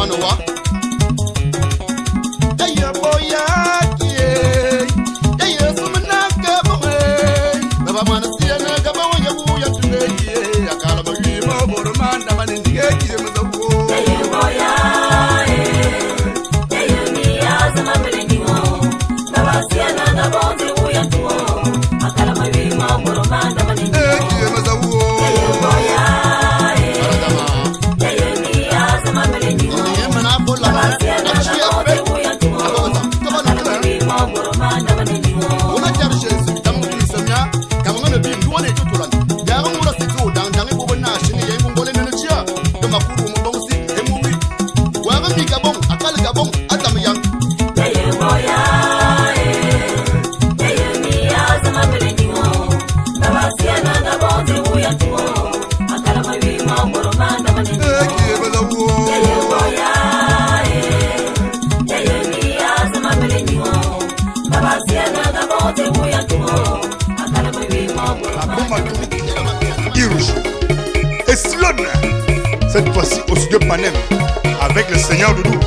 Manoa. Daya boya kie, daya sumana gaboe. Baba mana siana gaboe ya buya tuneye. Akala bagi mo boromanda manindige kie mazako. Daya boya, daya niya sama belenyo. Baba siana gaboe buya tuo. Akala bagi mo boromanda manindige kie mazako. Daya boya. Cette fois-ci au studio Panem avec le Seigneur Doudou.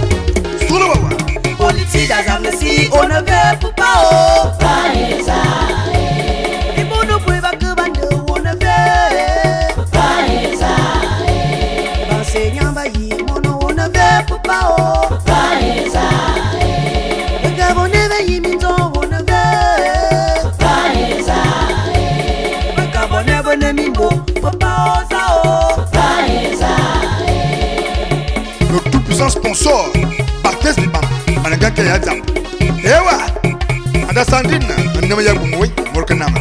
Sur le baba. Politique d'Azamnesty, on ne veut pas oh. Paesa. Et pour nous pouvons que bande, on ne veut Paesa. L'enseignant bailli, on ne veut pas oh. Paesa. Le Gabonais veille miton, on ne veut Paesa. Le Gabonais venait mimbo, faut pas ça oh. Paesa. Le tout-puissant sponsor, Barthez Liban, Mananga Kayazam. Ewa, Ada Sandrine, Namaya Bumwe, Morkanama.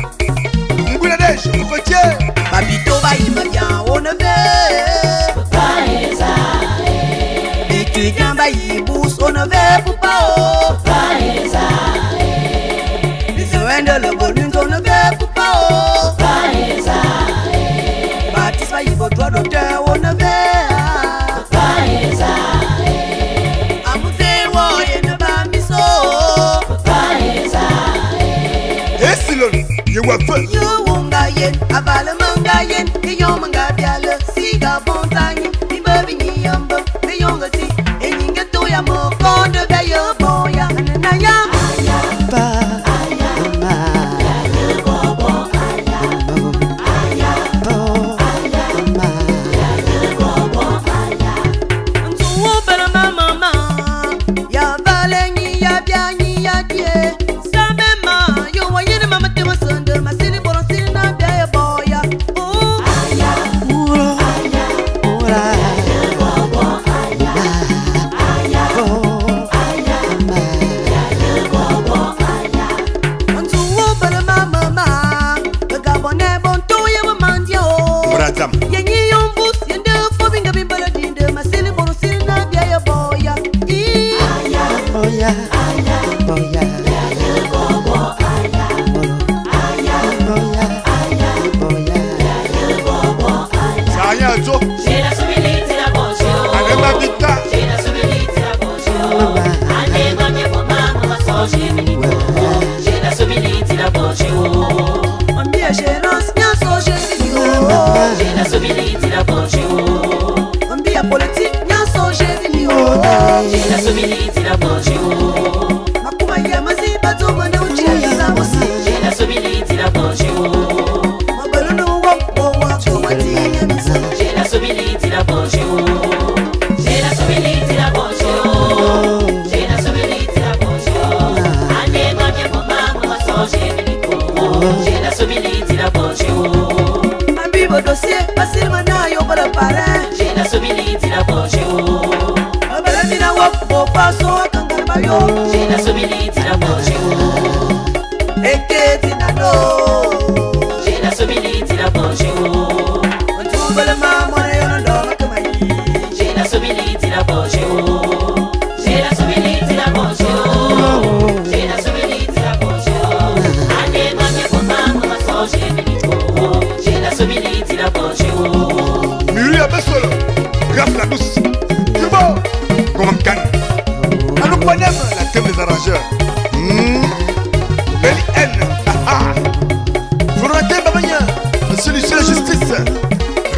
Mbuladesh, Kokotier. Babito bailli me bien, on ne veut Paesa. Étudiant bailli bourse, on ne veut pas oh. Paesa. Les soins de le bonus, on ne veut pas oh. Paesa. Baptiste bailli votre droit d'auteur, on ne veut Paesa. You wonga yen, abala manga yen, the yomanga biala, siga bontanya, the baby ni yamba, the yonga ti, and you get to ya mo, on the bay of boya, and I am ba.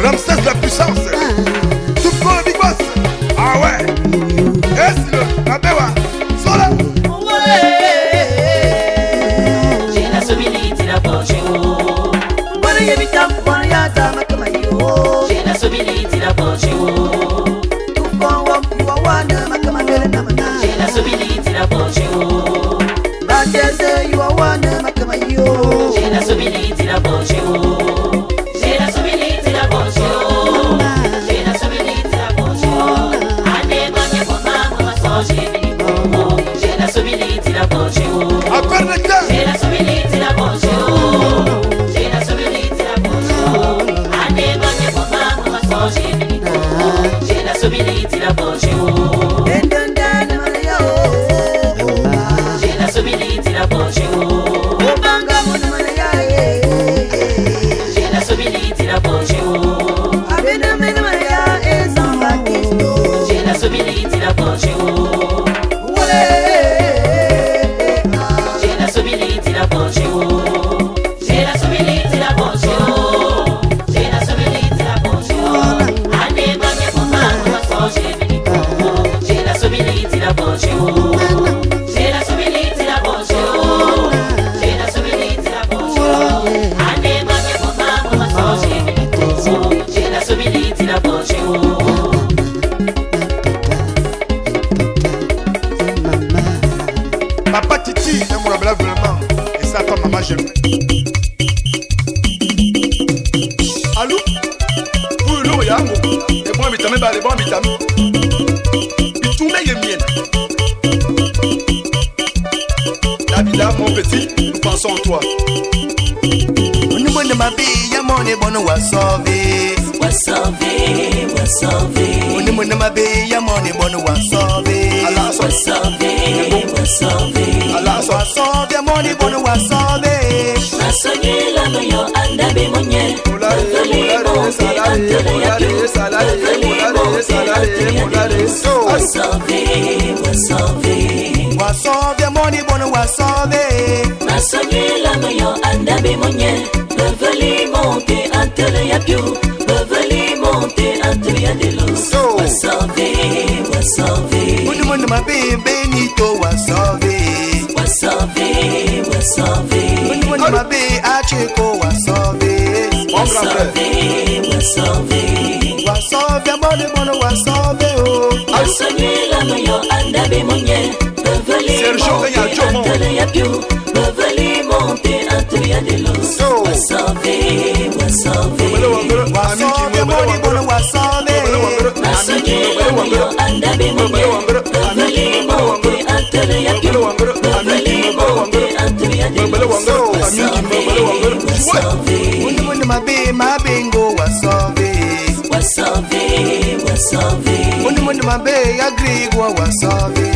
Ramsès la puissance. Tout pour le big boss. Ah ouais. Abewa, Sola. J'ai la sobilité la poche. J'ai la sobilité la poche. J'ai la sobilité la poche. J'ai la sobilité la poche. J'ai la sobilité la poche. J'ai la sobilité la poche. Allez, bonne pour ma soche. J'ai la sobilité la poche. Encore le temps. J'ai la sobilité la poche. J'ai la sobilité la poche. Allez, bonne pour ma soche. J'ai la sobilité la poche. J'ai la sobilité la poche. J'ai la sobilité la poche. J'ai la sobilité la poche. J'ai la sobilité la poche. J'ai la sobilité la poche. J'ai la sobilité la poche. Allez, bonne pour ma soche. J'ai la sobilité la poche. J'ai la sobilité la poche. J'ai la sobilité la poche. Allez, bonne pour ma soche. J'ai la sobilité la poche. Papa Titi, aime la blague vraiment. Et ça, toi, maman, j'aime. Allô? Vous, l'eau, yango. Les bons vitamines, les bons vitamines. Tout est mien. Davida, mon petit, nous pensons en toi. On nous demande ma vie, y'a mon et bon, on va sauver. On nous demande ma vie, y'a mon et bon, on va sauver. Allah, On va sauver, mon et bon, on va sauver. Wasove money bono wasove. Masonyela moyo andabe monye. Beveli monte antele ya piu. Beveli monte antele ya delos. Wasove. Unumundu mabimbe nito wasove. Unumundu mabi acheko wasove. Wasove money bono wasove oh. Masonyela moyo andabe monye. Sergio Regnal, Antele ya piu. Beveli monte antele ya delos. Wasove. Wasove money bono wasove. Masonyela moyo andabe monye. Beveli monte antele ya piu. Beveli monte antele ya delos. Unumundu mabi mabingo wasove. Unumundu mabi agrigwa wasove.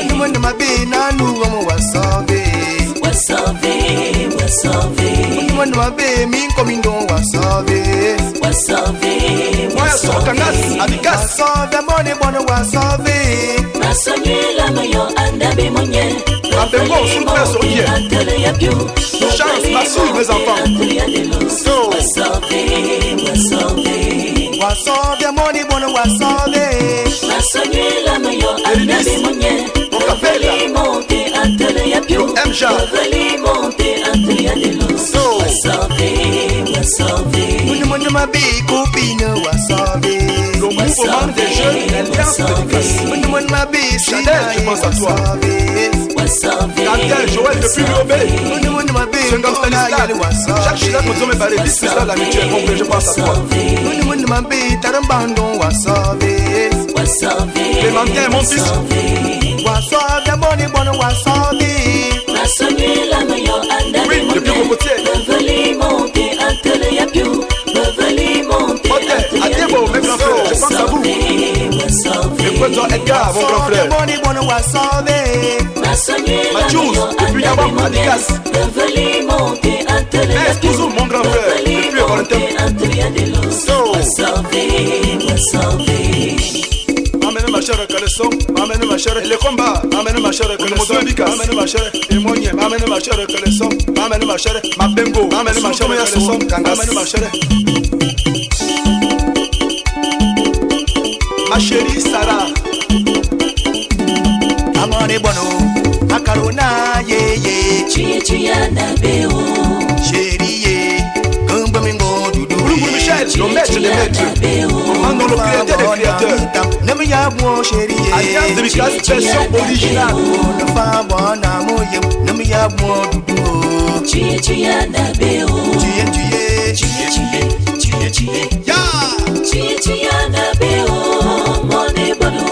Unumundu mabi nanu wamo wasove. Unumundu mabi minko mindo wasove. Moi, Sokangas, Adigas. Wasove money bono wasove. Masonyela moyo andabe monye. Abengo, sous le presse, ok. Chance, massouille, mes enfants. Wasove money bono wasove. Masonyela moyo andabe monye. Beveli monte antele ya piu. Mja. Beveli monte antele ya delos. Unumundu mabi kupino wasove. Le mouvement des jeunes, l'alliance de l'Écosse. Unumundu mabi Chanel, je pense à toi. Daniel, Joël, depuis Riobé. Unumundu mabi Sengam Stanislas. Jacques Chirac, nous sommes parlé. Bis, c'est ça l'amitié. Compris, je pense à toi. Unumundu mabi tarambando wasove. Clémentin, mon fils. Wasove money bono wasove. Masonyela moyo andabe Oui, depuis monye. Cocotier. Beveli monte antele ya piu. Beveli monte Ok, Adebo, mes grands frères, je pense à vous. Le président Edgar, mon grand frère. Money bono wasove. Mathieu, depuis Yabam, Adigas. Mais toujours mon grand frère, depuis Valentin. Amène ma chère Caleçon, amène ma chère le combat, amène ma chère Caleçon, amène ma chère Témoigné, amène ma chère Caleçon, amène ma chère Mabengo, amène ma chère Caleçon, amène ma chère ma chérie Sarah. Amore bono, macarona ye ye. Chichiana beo. Chérie ye, comme mingo doudou. Boulou Michel, le maître des maîtres. Commandant le créateur des créateurs. N'aime ya bon chérie ye. Alliance de Lucas, version originale. Ne fa bon amour ye, n'aime ya bon doudou. Chichiana beo. Ya Chichiana beo. Mone bono,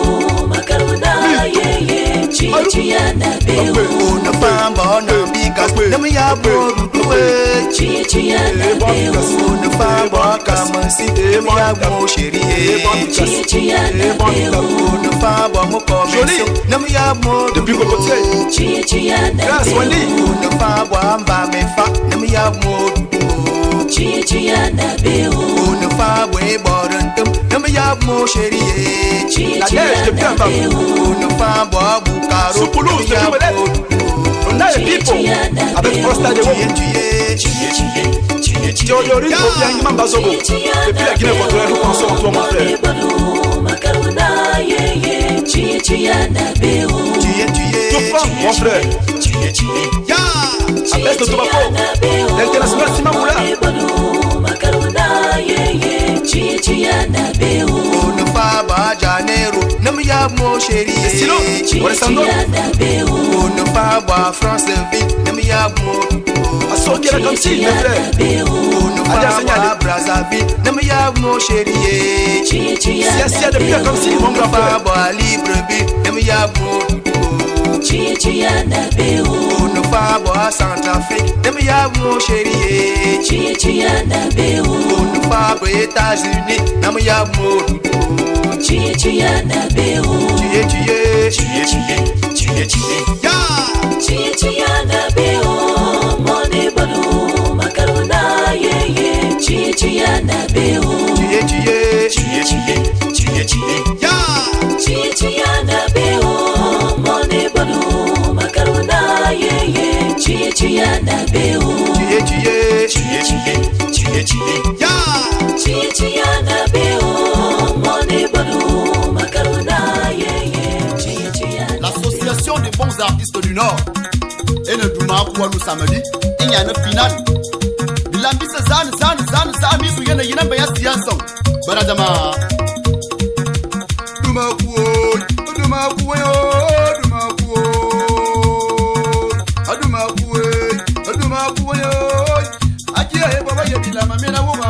macarona ye ye. Chichiana beo. Ne fa bon ambigas, n'aime ya bon doudou. Chichiana beo. Ne fa bon comme si n'aime ya bon chérie ye. Chichiana beo. Ne fa bon mo comme n'aime ya bon Depuis Cocotier. Chichiana Grâce beo. Wendy. Ne fa bon mba me fa, n'aime ya bon doudou. Chichiana beo. Ne fa bon borentum, n'aime ya bon chérie ye. La neige depuis un bas. Ne fa bon boucaro, Soupoulouse depuis Belette. On a les people avec Costa de Wogo. Théodorie Kobiangi Mambazogo. Depuis la Guinée équatoriale, nous pensons en toi, mon frère. Topam, mon frère. Ya Abès de Tobaco. L'international Sima Moula. Ne fa ba Janeiro, n'aime ya mon chérie ye. Sinon, on est sans doute. Ne fa ba Franceville, n'aime ya mon Assoki la comme si, mes frères. Ne fa ba Brazzaville, n'aime ya mon chérie ye. Sia depuis la comme si, mon grand Ne fa frère. ba Libreville, n'aime ya mon ne fa ba Centrafrique, n'aime ya mon chérie ye. Ne fa ba États-Unis, n'aime ya mon L'association des bons artistes du Nord et le Douma Kouanou samedi, il y a une finale. Bilambi se zan, mi souyene yina baya siyason. Baradama. Douma Kouoy, Douma Kouoy, Douma Kouoy, Douma Kouoy, Douma Kouoy. Aki ya baba ya bilama mena woma.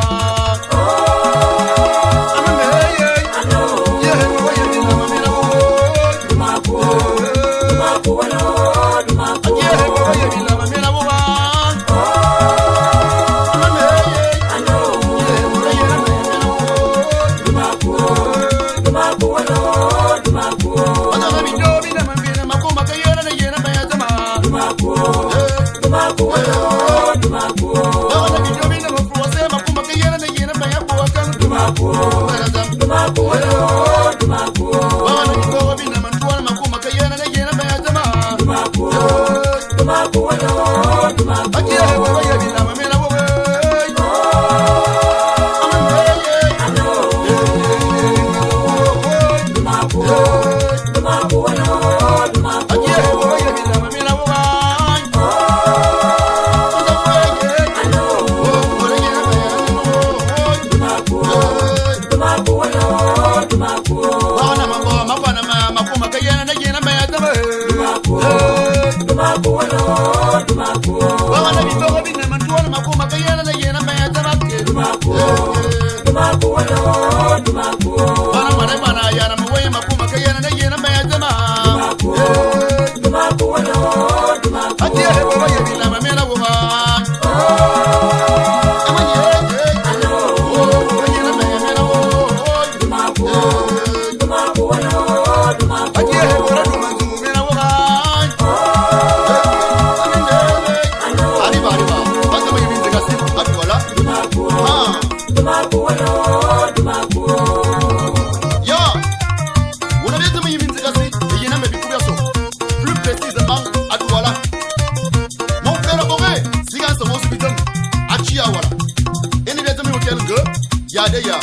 Yade ya,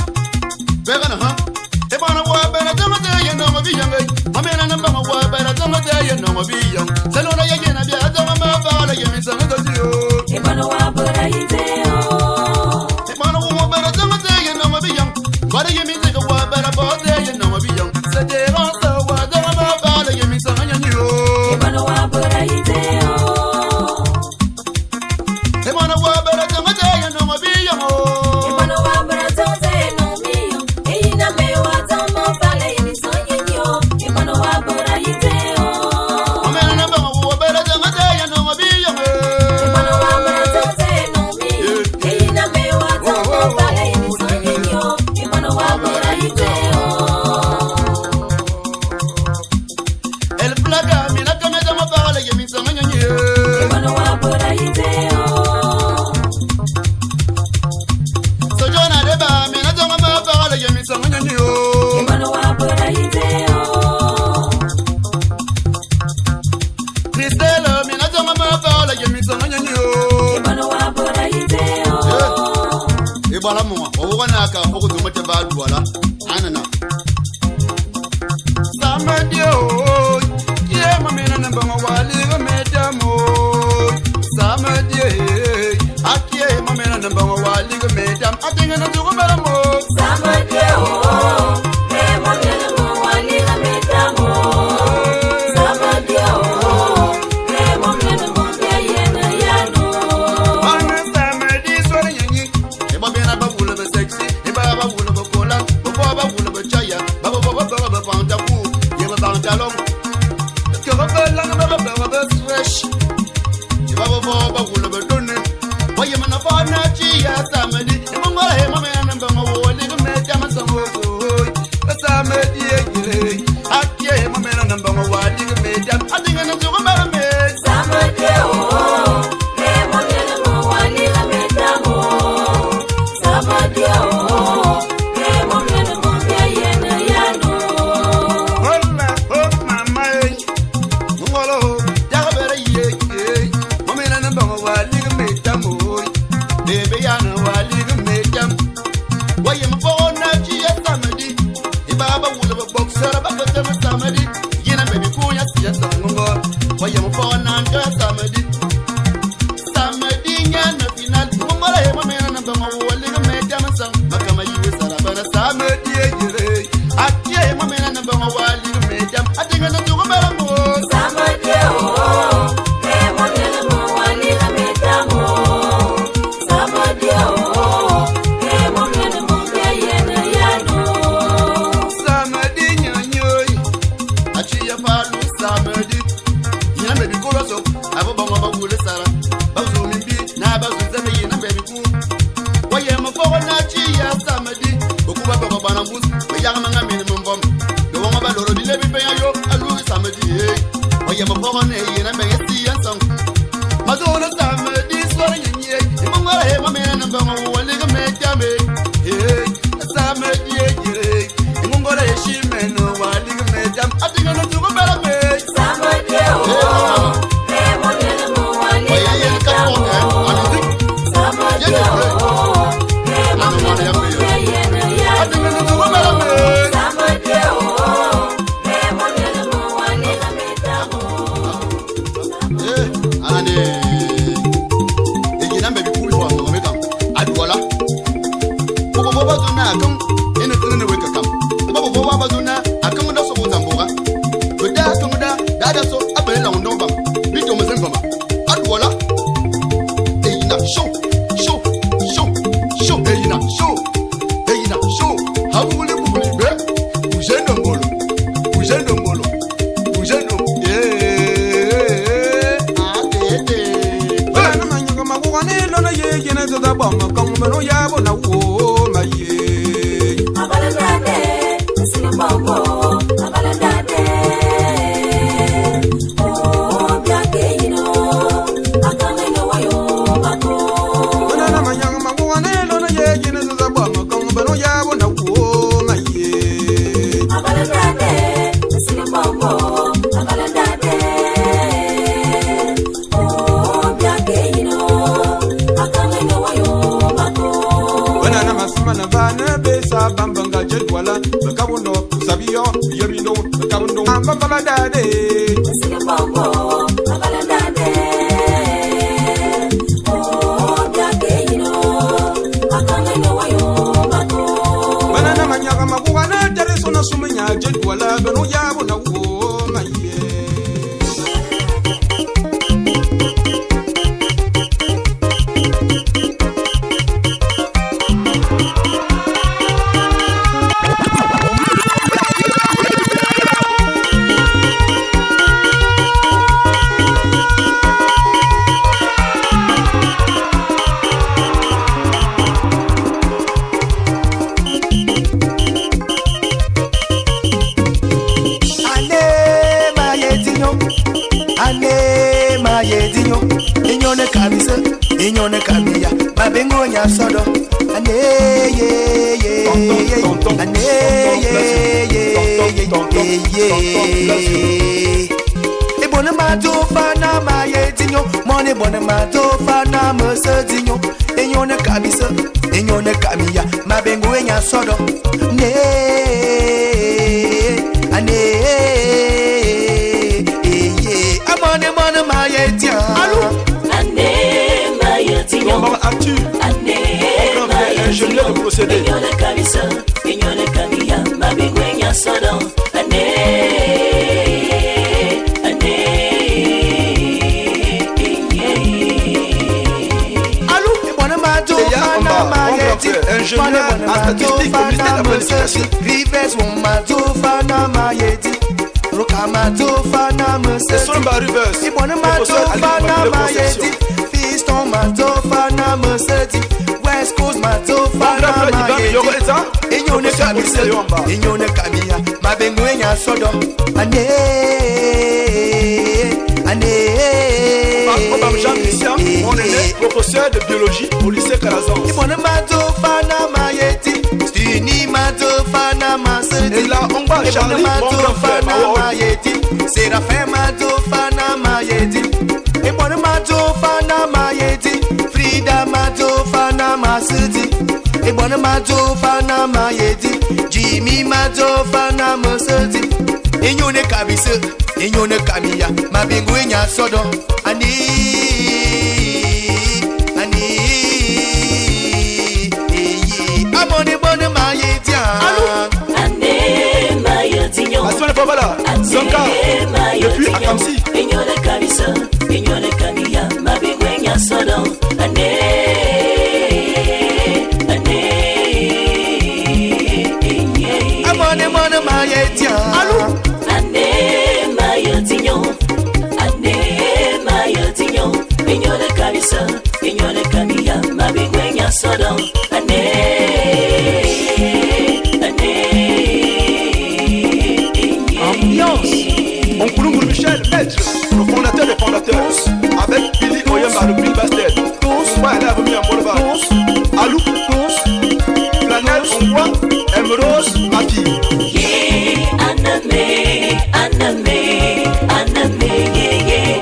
begana ha, ebana wa bena mo biyo Salona ye na bia da ma ba la ye mi sana do yo E bano wa bora iteo E bano wo bera da ma te ye no mo biyo Ba ye mi te ko wa bera ba te ye no mo biyo Se te ro sa wa da ma ba la ye mi sana yo E bano wa bora iteo E bano wa bera da ma te ye no mo biyo E bano wa bora to te no mio E ina me wa ta mo ba la ye mi sana yo E bano wa bora iteo O me na ba wo bera da ma te ye no mo biyo E bano wa bora to te no mio E ina me wa ta mo ba la ye mi sana yo E bano wa bora iteo El plaga mi na ka me da ma ba la ye mi sana yo E bano wa bora iteo So jona de ba mi na da ma ba la ye mi sana yo E bano wa bora iteo Cristela mi na da ma ba la ye mi sana yo E bano wa bora iteo E bala mo o wana ka ho ko tuma te ba duala anana Samadio ye ma me na namba ma wali ga me damo Samadio akie ma me na namba ma wali ga me dam atinga na tugo mara mo Samadeo E mo nene mo wali la metamo Samadeo E mo nene mo bia yena yano Ana samadi sore nyanyi e ba bena ba wula ba sexy e ba wula ba kola ba wula ba chaya ba panta ku ye ba pantalon que ba la na ba fresh e ba wula ba donne wa ye mana ba na chi ya samadi e mo ngala he ma me na ba mo wole ga me jama samo so samadi ye akie ma me na ba mo wali ga me jam adinga na tugo mara me Samadeo E mo nene mo wali la metamo Samadeo E mo nene mo bia yena yano Hola, oh mama, mungolo, jaga bere ye, mamena na bango wali ga metam hoy, bebe ya na wali ga metam, waye mpo na chi ya samedi, ibaba wula ba boxer ba ko tema samedi, yena baby ko ya siya sango, waye mpo na ndo samedi, samedi nya na final, mungolo he mamena na bango wali ga metam sang, makama yiwe sara bana samedi ye, akie mamena na bango wali ga metam, atinga na tugo mara mo. Samadeo E mo nene mo wali la metamo Samadeo E mo nene mo bia yena yano Samedi nyanyoy achi ya falu samedi yina bebi ko so abo bongo ba wule sara ba zo mimbi na ba zo zeme yina bebi ku waye mo fo na chi ya samedi boku ba ba bana bus ba ya manga mini mo bom do wonga ba loro bi lebi pe yo alu samedi waye mo fo na yina be yesi ya song ma zo na samedi so nyenye mo ngara he ma me na ba mo wale ga me jame samedi ye ngongora yeshimeno wali ga me jam atinga na tugo bela me Samadeo E mo nene mo wali la metamo Samadeo E mo nene mo bia yena atinga na yano tugo bela me Samadeo E mo nene mo wali la metamo ane ejina mbebi kulu wa ngome kam adwala bobo ba zona akam ene tene we kakam bobo ba zona akam da so zamboga to da akam da so abela ndo bam bito mzengo ma adwala ejina show ejina show habule bubule be ujendo ngolo Abalendade Sinu bombo Abalendade Oh bia ke yino Akame no wayo bako Abalendade Sinu bombo Abalendade Oh bia ke yino Akame no wayo bako Bana besa bambanga jedwala bakabuno sabiyo yebino nyabundung amba baladade Sika bombo abaladade Oh biake yino akanga no wayo bako banana manyaga mabuwana tere sona sumenya jedwala beno yabo na wo maye Inyone kabisa, inyone kabia, mabengo nya sodo. Ane ye ye ane ye. Ibona matofa na mayetinyo, mone bona matofa na mesedinyo. Inyone kabisa, inyone kabia, mabengo nya sodo. Ne ane ye. Amone mone mayetia. Comment as-tu? Mon grand frère, ingénieur de procédé. Ingénieur en statistique au ministère de la planification. C'est son reverse. Professeur Ali Makile Conception. Fiston matofana meseti West Coast matofana mayeti Inyone kabisa Inyone kabia Mabengu enya sodo Ane Madame Jean-Christian, mon aîné, professeur de biologie au lycée Calazans. Ibone matofana mayeti Stini matofana maseti Et là, on va Charlie, mon grand frère, mayeti Séraphin matofana mayeti Ibone matofana mayeti Frida matofana maseti Ibone matofana mayeti Jimmy matofana maseti Inyone kabisa Inyone kamia Mabingu enya sodo Ani Amone bone mayeti Ane mayeti nyo Asmane Pabala Zonka depuis Akamsi Inyone kabisa Inyone kamia Mabingu enya sodo Ane Amone bone mayeti Ane mayeti nyo Ane mayeti nyo Inyone kabisa Inyone kamia Mabingu enya sodo On Kouloumou Michel, maître, le fondateur des fondateurs, avec Billy Oyemba, le Bill Bastel, Ousma elle a remis en boulevard, Alou, Planète, on voit, Emerose, ma fille.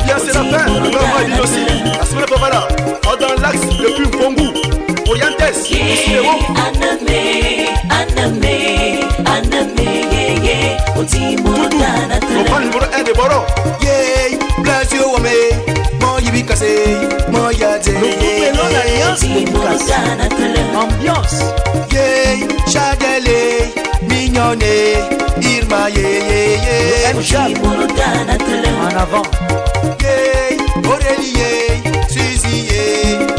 Bien c'est la fin, le grand roi dit aussi, la semaine pas voilà, dans l'axe depuis Mbongo, Orientes, ici les mots. On prend le numéro 1 des borons. Yeah, bless you wame Mo yibikase, mo yade Ambiance. Yeah, Chadele, mignonne Irma, yeah En avant. Yeah, Aurélie, Suzy,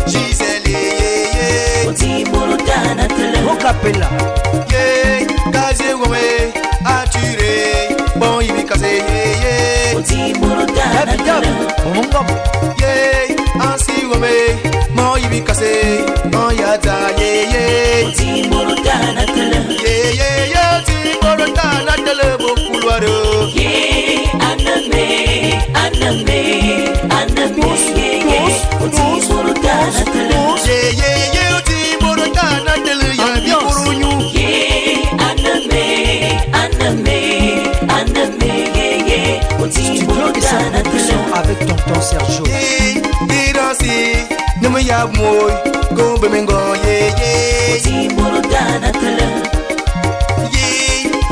Gisèle, Mon capella. yeah, Gazé wame Aturé, bon yibikase, Évidemment. Mon gomme. yeah, Ansi wame Mo yibikase, mo yada, yeah Timorotana tele bokulwaro Timorotana tele yabi kurunyu Studio de sa production avec tonton Sergio. Diransi Nemu ya moy Gombe mengo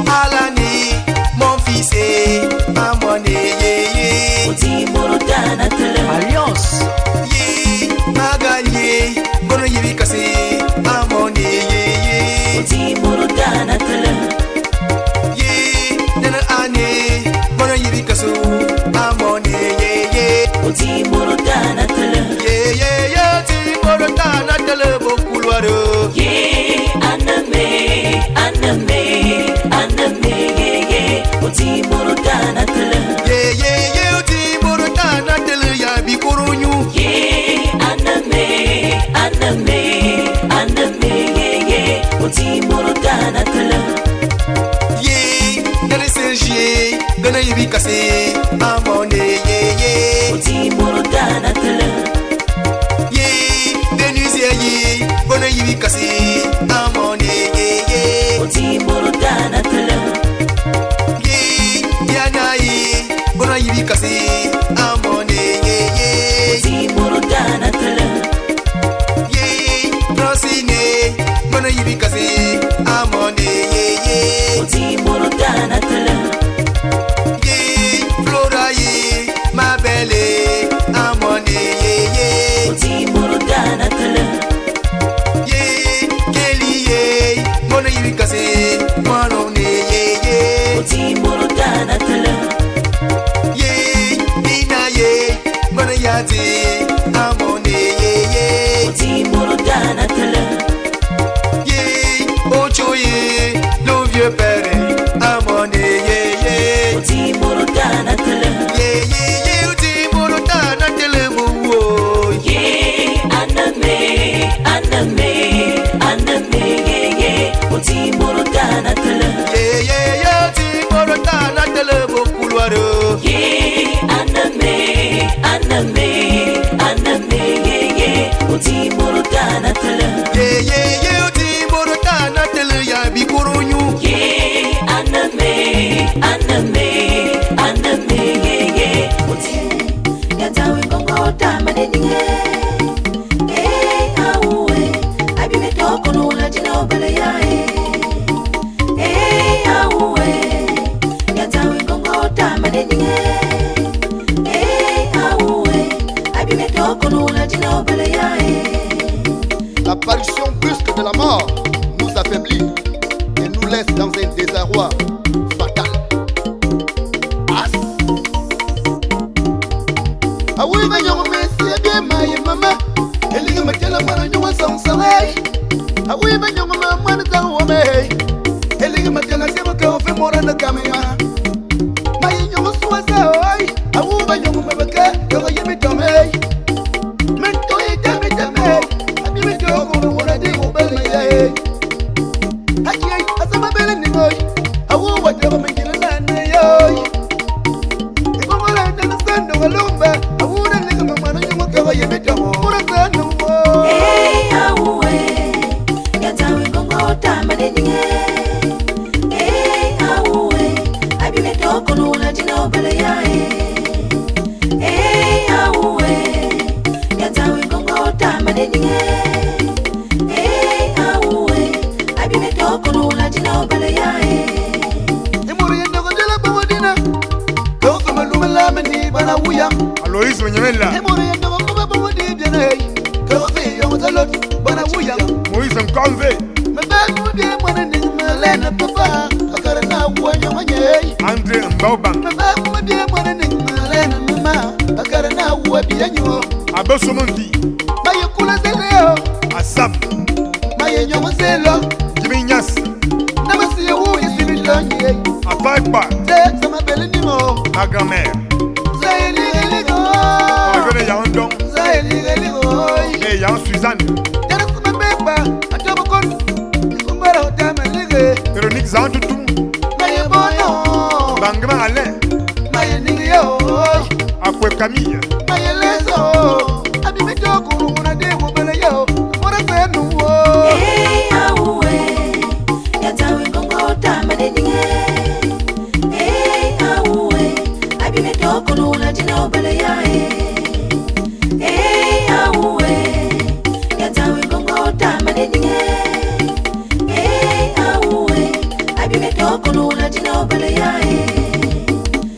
Alani Mon fils Bona yibi kasi amone ye Otimoro dana tele Ye Denise ye Bona yibi kasi amone ye Otimoro dana tele Ye Yana ye Bona yibi kasi amone ye Otimoro dana tele Ye Rosine Bona yibi kasi amone ye Otimoro dana tele Flora ye, ma belle, amone ye Otimoro dana tele ye Kelly ye, mona yibi kase, mona ye Otimoro dana tele ye Nina ye, mona yati, amone ye Otimoro dana tele ye Ocho ye, le vieux père, amone ye Otimoro dana tele ye Otimoro dana tele wo Ye aname ye Otimoro dana tele ye Otimoro dana tele wo kulwaro Ye aname ye Otimoro dana tele ye Otimoro dana tele ya bikurunyu Ye aname ye Oti yatawe kongo tamadeni awe abime toko no la jina obele ya awe yatawe kongo tamadeni awe abime toko no la jina obele ya L'apparition brusque de la mort nous affaiblit et nous laisse dans un désarroi fatal. As. Ah oui, mais y'a un messie bien maïe maman. Et les gars me tellent à moi sans soleil. Ah oui, mais y'a un maman de ta ouame. Et les gars me tellent à moi qu'on fait mourir de caméra. Maïe y'a un soisa oi. Ah oui, mais y'a un maman que y'a un métamé. Mais toi y'a un métamé. Abime toko no wona de go bel me ye. Hakiai asama bel ni boy. Awu wa de me gina na ne yo. E ko mala de na sando walumba. Awu na ne ko mama no nyuma ka ye metamo. Ura sando wo. Awe yatawe kongo tamadeni awe abime toko no la jina obele ya awe yatawe kongo tamadeni awe abime toko no la jina obele ya E mori yende ko de la bawdina. Do ko maluma la meni bana wuya. Aloïs Menyemela, E mori yende ko ba bawdi de ne. Ko fi yo talot bana wuya. Moïse Nkombe, Me ba ku de mona ni malena papa. Akara na wuya manye. André Mbauban, Mabakudie mwana ni malena mama akara na uwa biyanyo Abosomonti, maye kula zeleo Asap, maye nyomo zelo Giminyas, namasi ya uye sibidonye Apagba, te sama beli nimo ma grand-mère, zayeli eligo Magone Yaondon, zayeli eligo et Yan Suzanne, jara sama beba atomo kon ikumbara utama lige Véronique Zandoutou, maye bono Bangma Alain, maye nigio Akwe Camille, maye lezo abime toko muna de mubele yo mura senu wo awe yatawe kongo tamadeni awe abime toko no la jina obele ya awe yatawe kongo tamadeni awe abime toko no la jina obele ya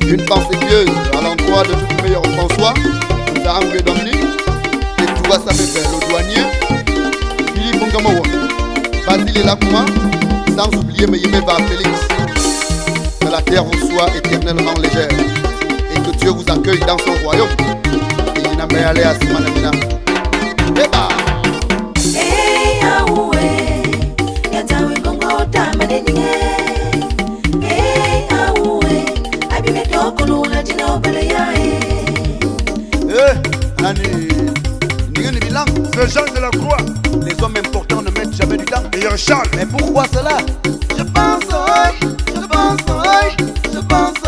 Une pensée pieuse à l'endroit de tout meilleur François, Zarambe Dominique, et Touba Samébel, le douanier, Philippe Ngamawa, Basile Lakouma, sans oublier Meyemeba Félix. Que la terre vous soit éternellement légère et que Dieu vous accueille dans son royaume. Et il n'a pas allé à Simanamina. Eba! awe yatawe kongo tamadeni awe abime toko no la jina obele ya Nani, Nigel Bilan, ce Jean de la Croix, les hommes importants ne mettent jamais du temps. et Charles, Mais pourquoi cela? Je pense, je pense,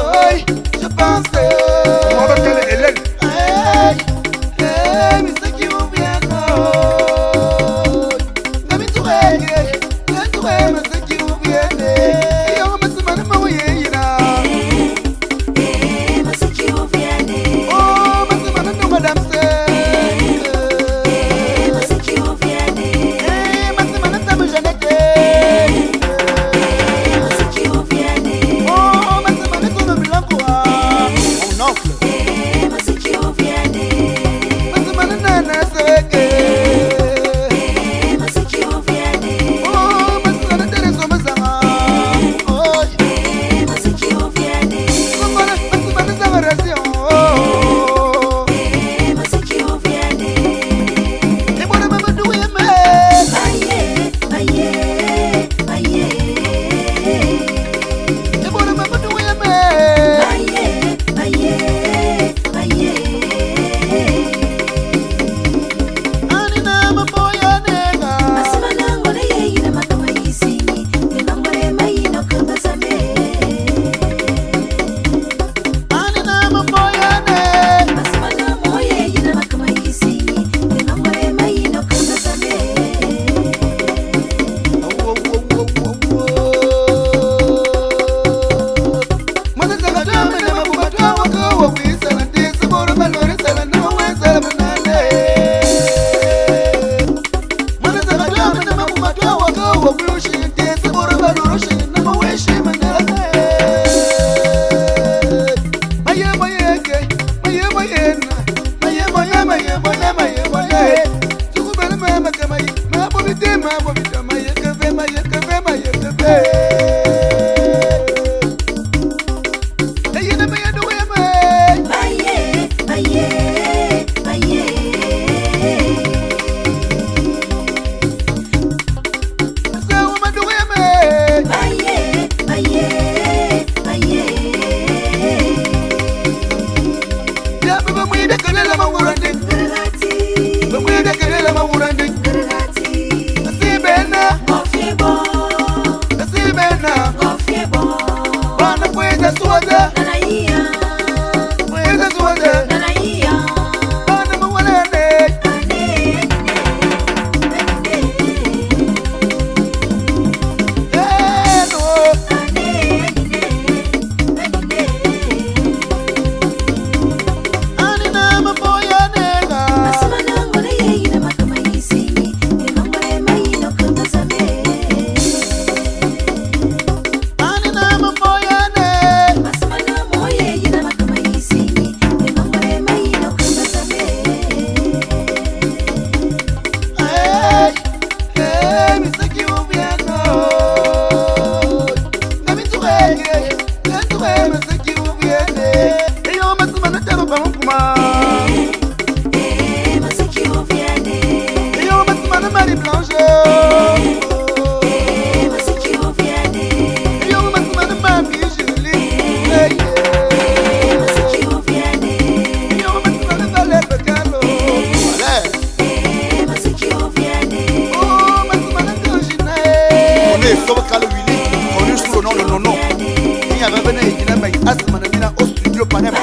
Mania va venir et il a Asmanamina au studio Panem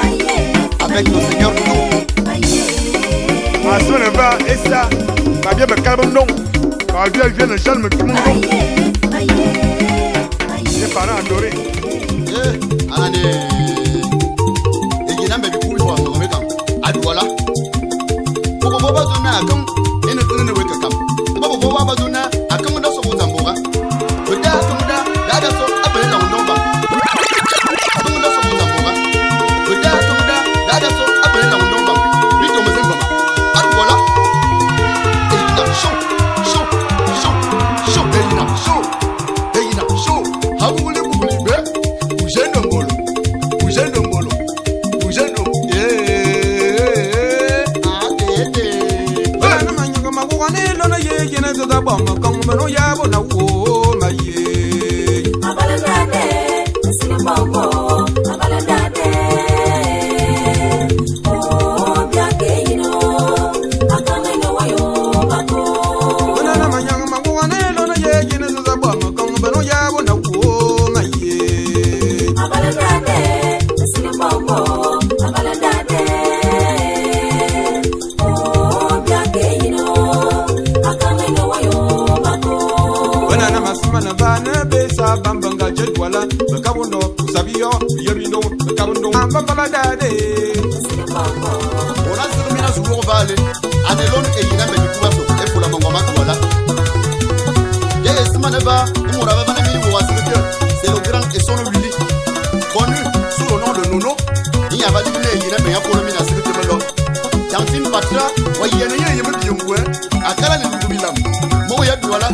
avec le Seigneur Doudou. Ma soeur ne va et ça, ma bien me calme non. Ma vie elle vient de calme tout le monde. Mes parents adorés. Anane. Et il a même beaucoup de fois en même temps. Adouala. Pourquoi pas donner à comme et ne tourner avec quelqu'un. Pourquoi pas donner à comme on a son tambora. Peut-être comme on a so appelé dans le nom. Comme on a son tambora. Peut-être comme on a so appelé dans le nom. Vite on me sent Adouala. Et il a chaud. Et il a chaud. How will you believe it? Bougez de molo. Bambanga jedwala bakabundo sabiyo yobindo bakabundo ambala dade On a sur mina sur vale anelon e yina me kubaso e fula mangoma twala yes maneva et mon rava banami wasike c'est le grand et son Willy connu sous le nom de Nono il y a pas dit ne yina me yakolo mina sur te melo Tantine Patra wa yene ye yeme biyongwe akala le ndubilam mo ya twala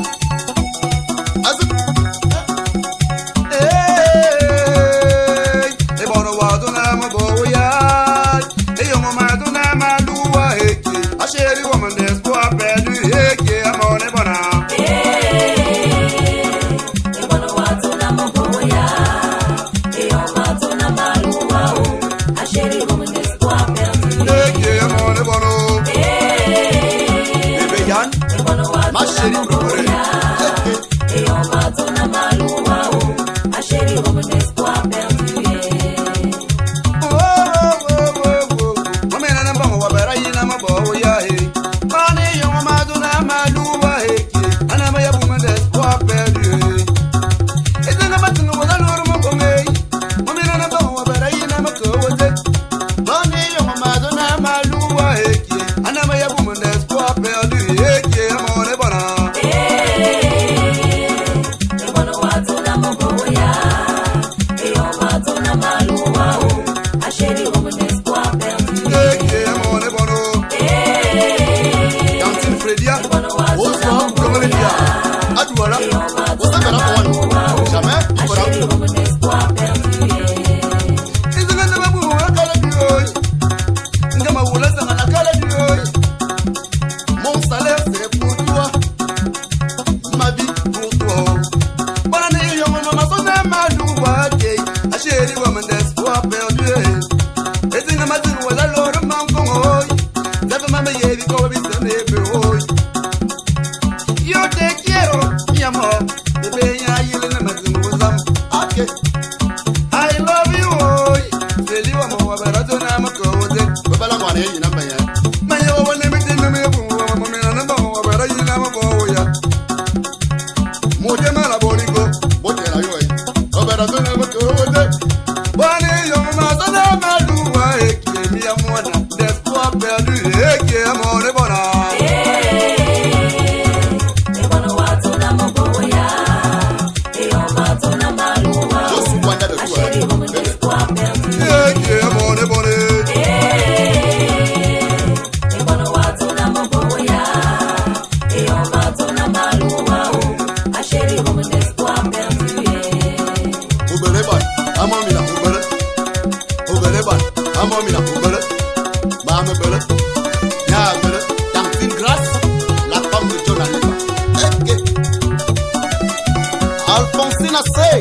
Alphonsine Assey,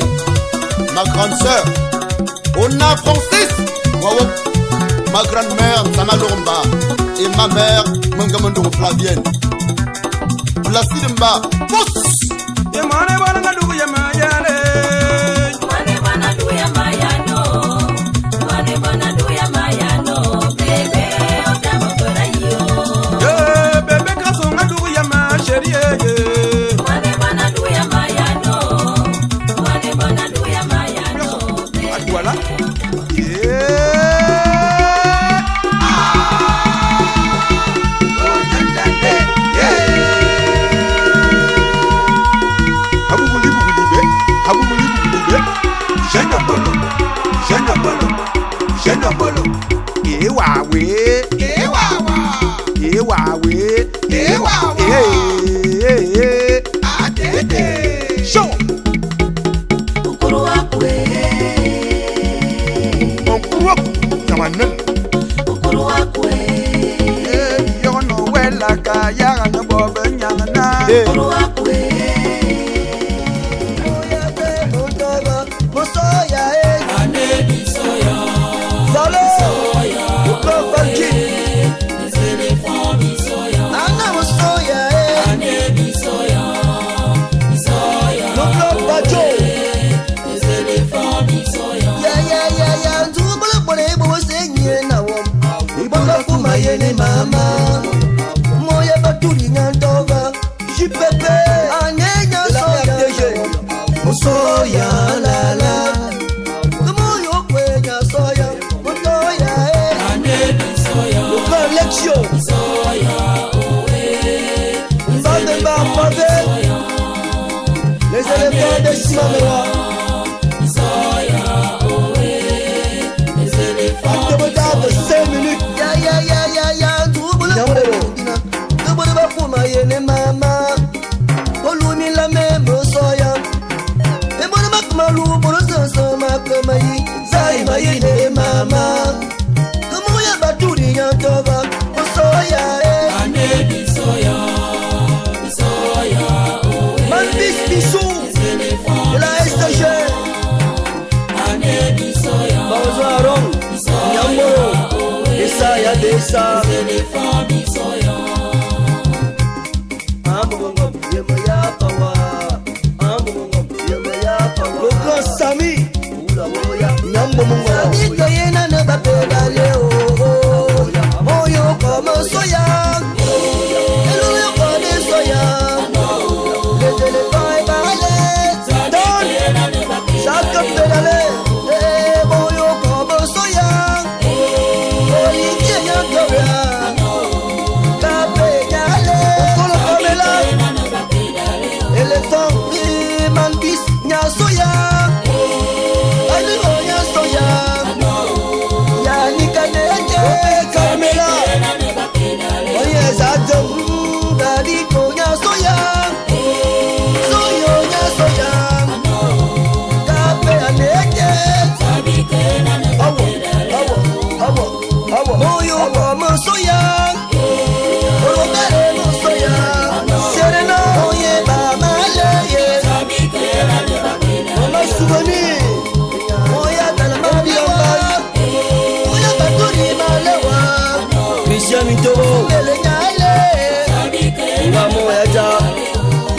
ma grande sœur. Ona Francis, waouh, ma grand-mère Zana Loromba et ma mère Mangamando Flavienne. Placide Mba, pousse. Yamane wana nadu yama yale. Yamane wana nadu yama yale.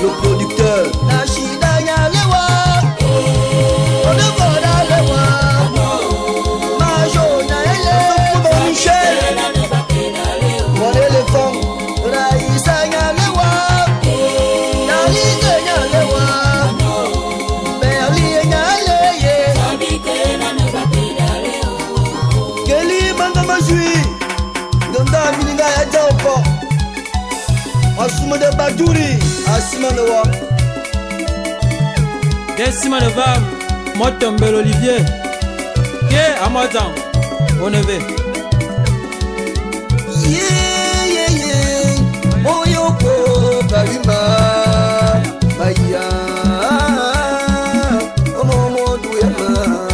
Le producteur Asumade Baduri, Asimanoa. Desimanova, Motombel Olivier. Qui Amazon, on estvé. Moyoko, Balima, Baya, Omomo Duyama.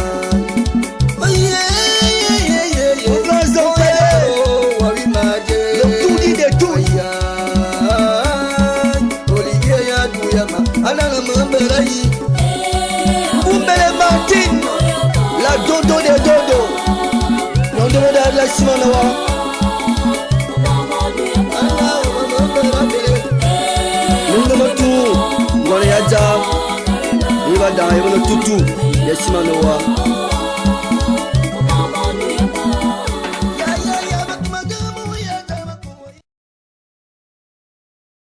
Mbele Martin, la dodo de dodo. Non de la Simanoa. Nungamatu, Wariaja, Ibada, Ibano Tutu, Simanoa.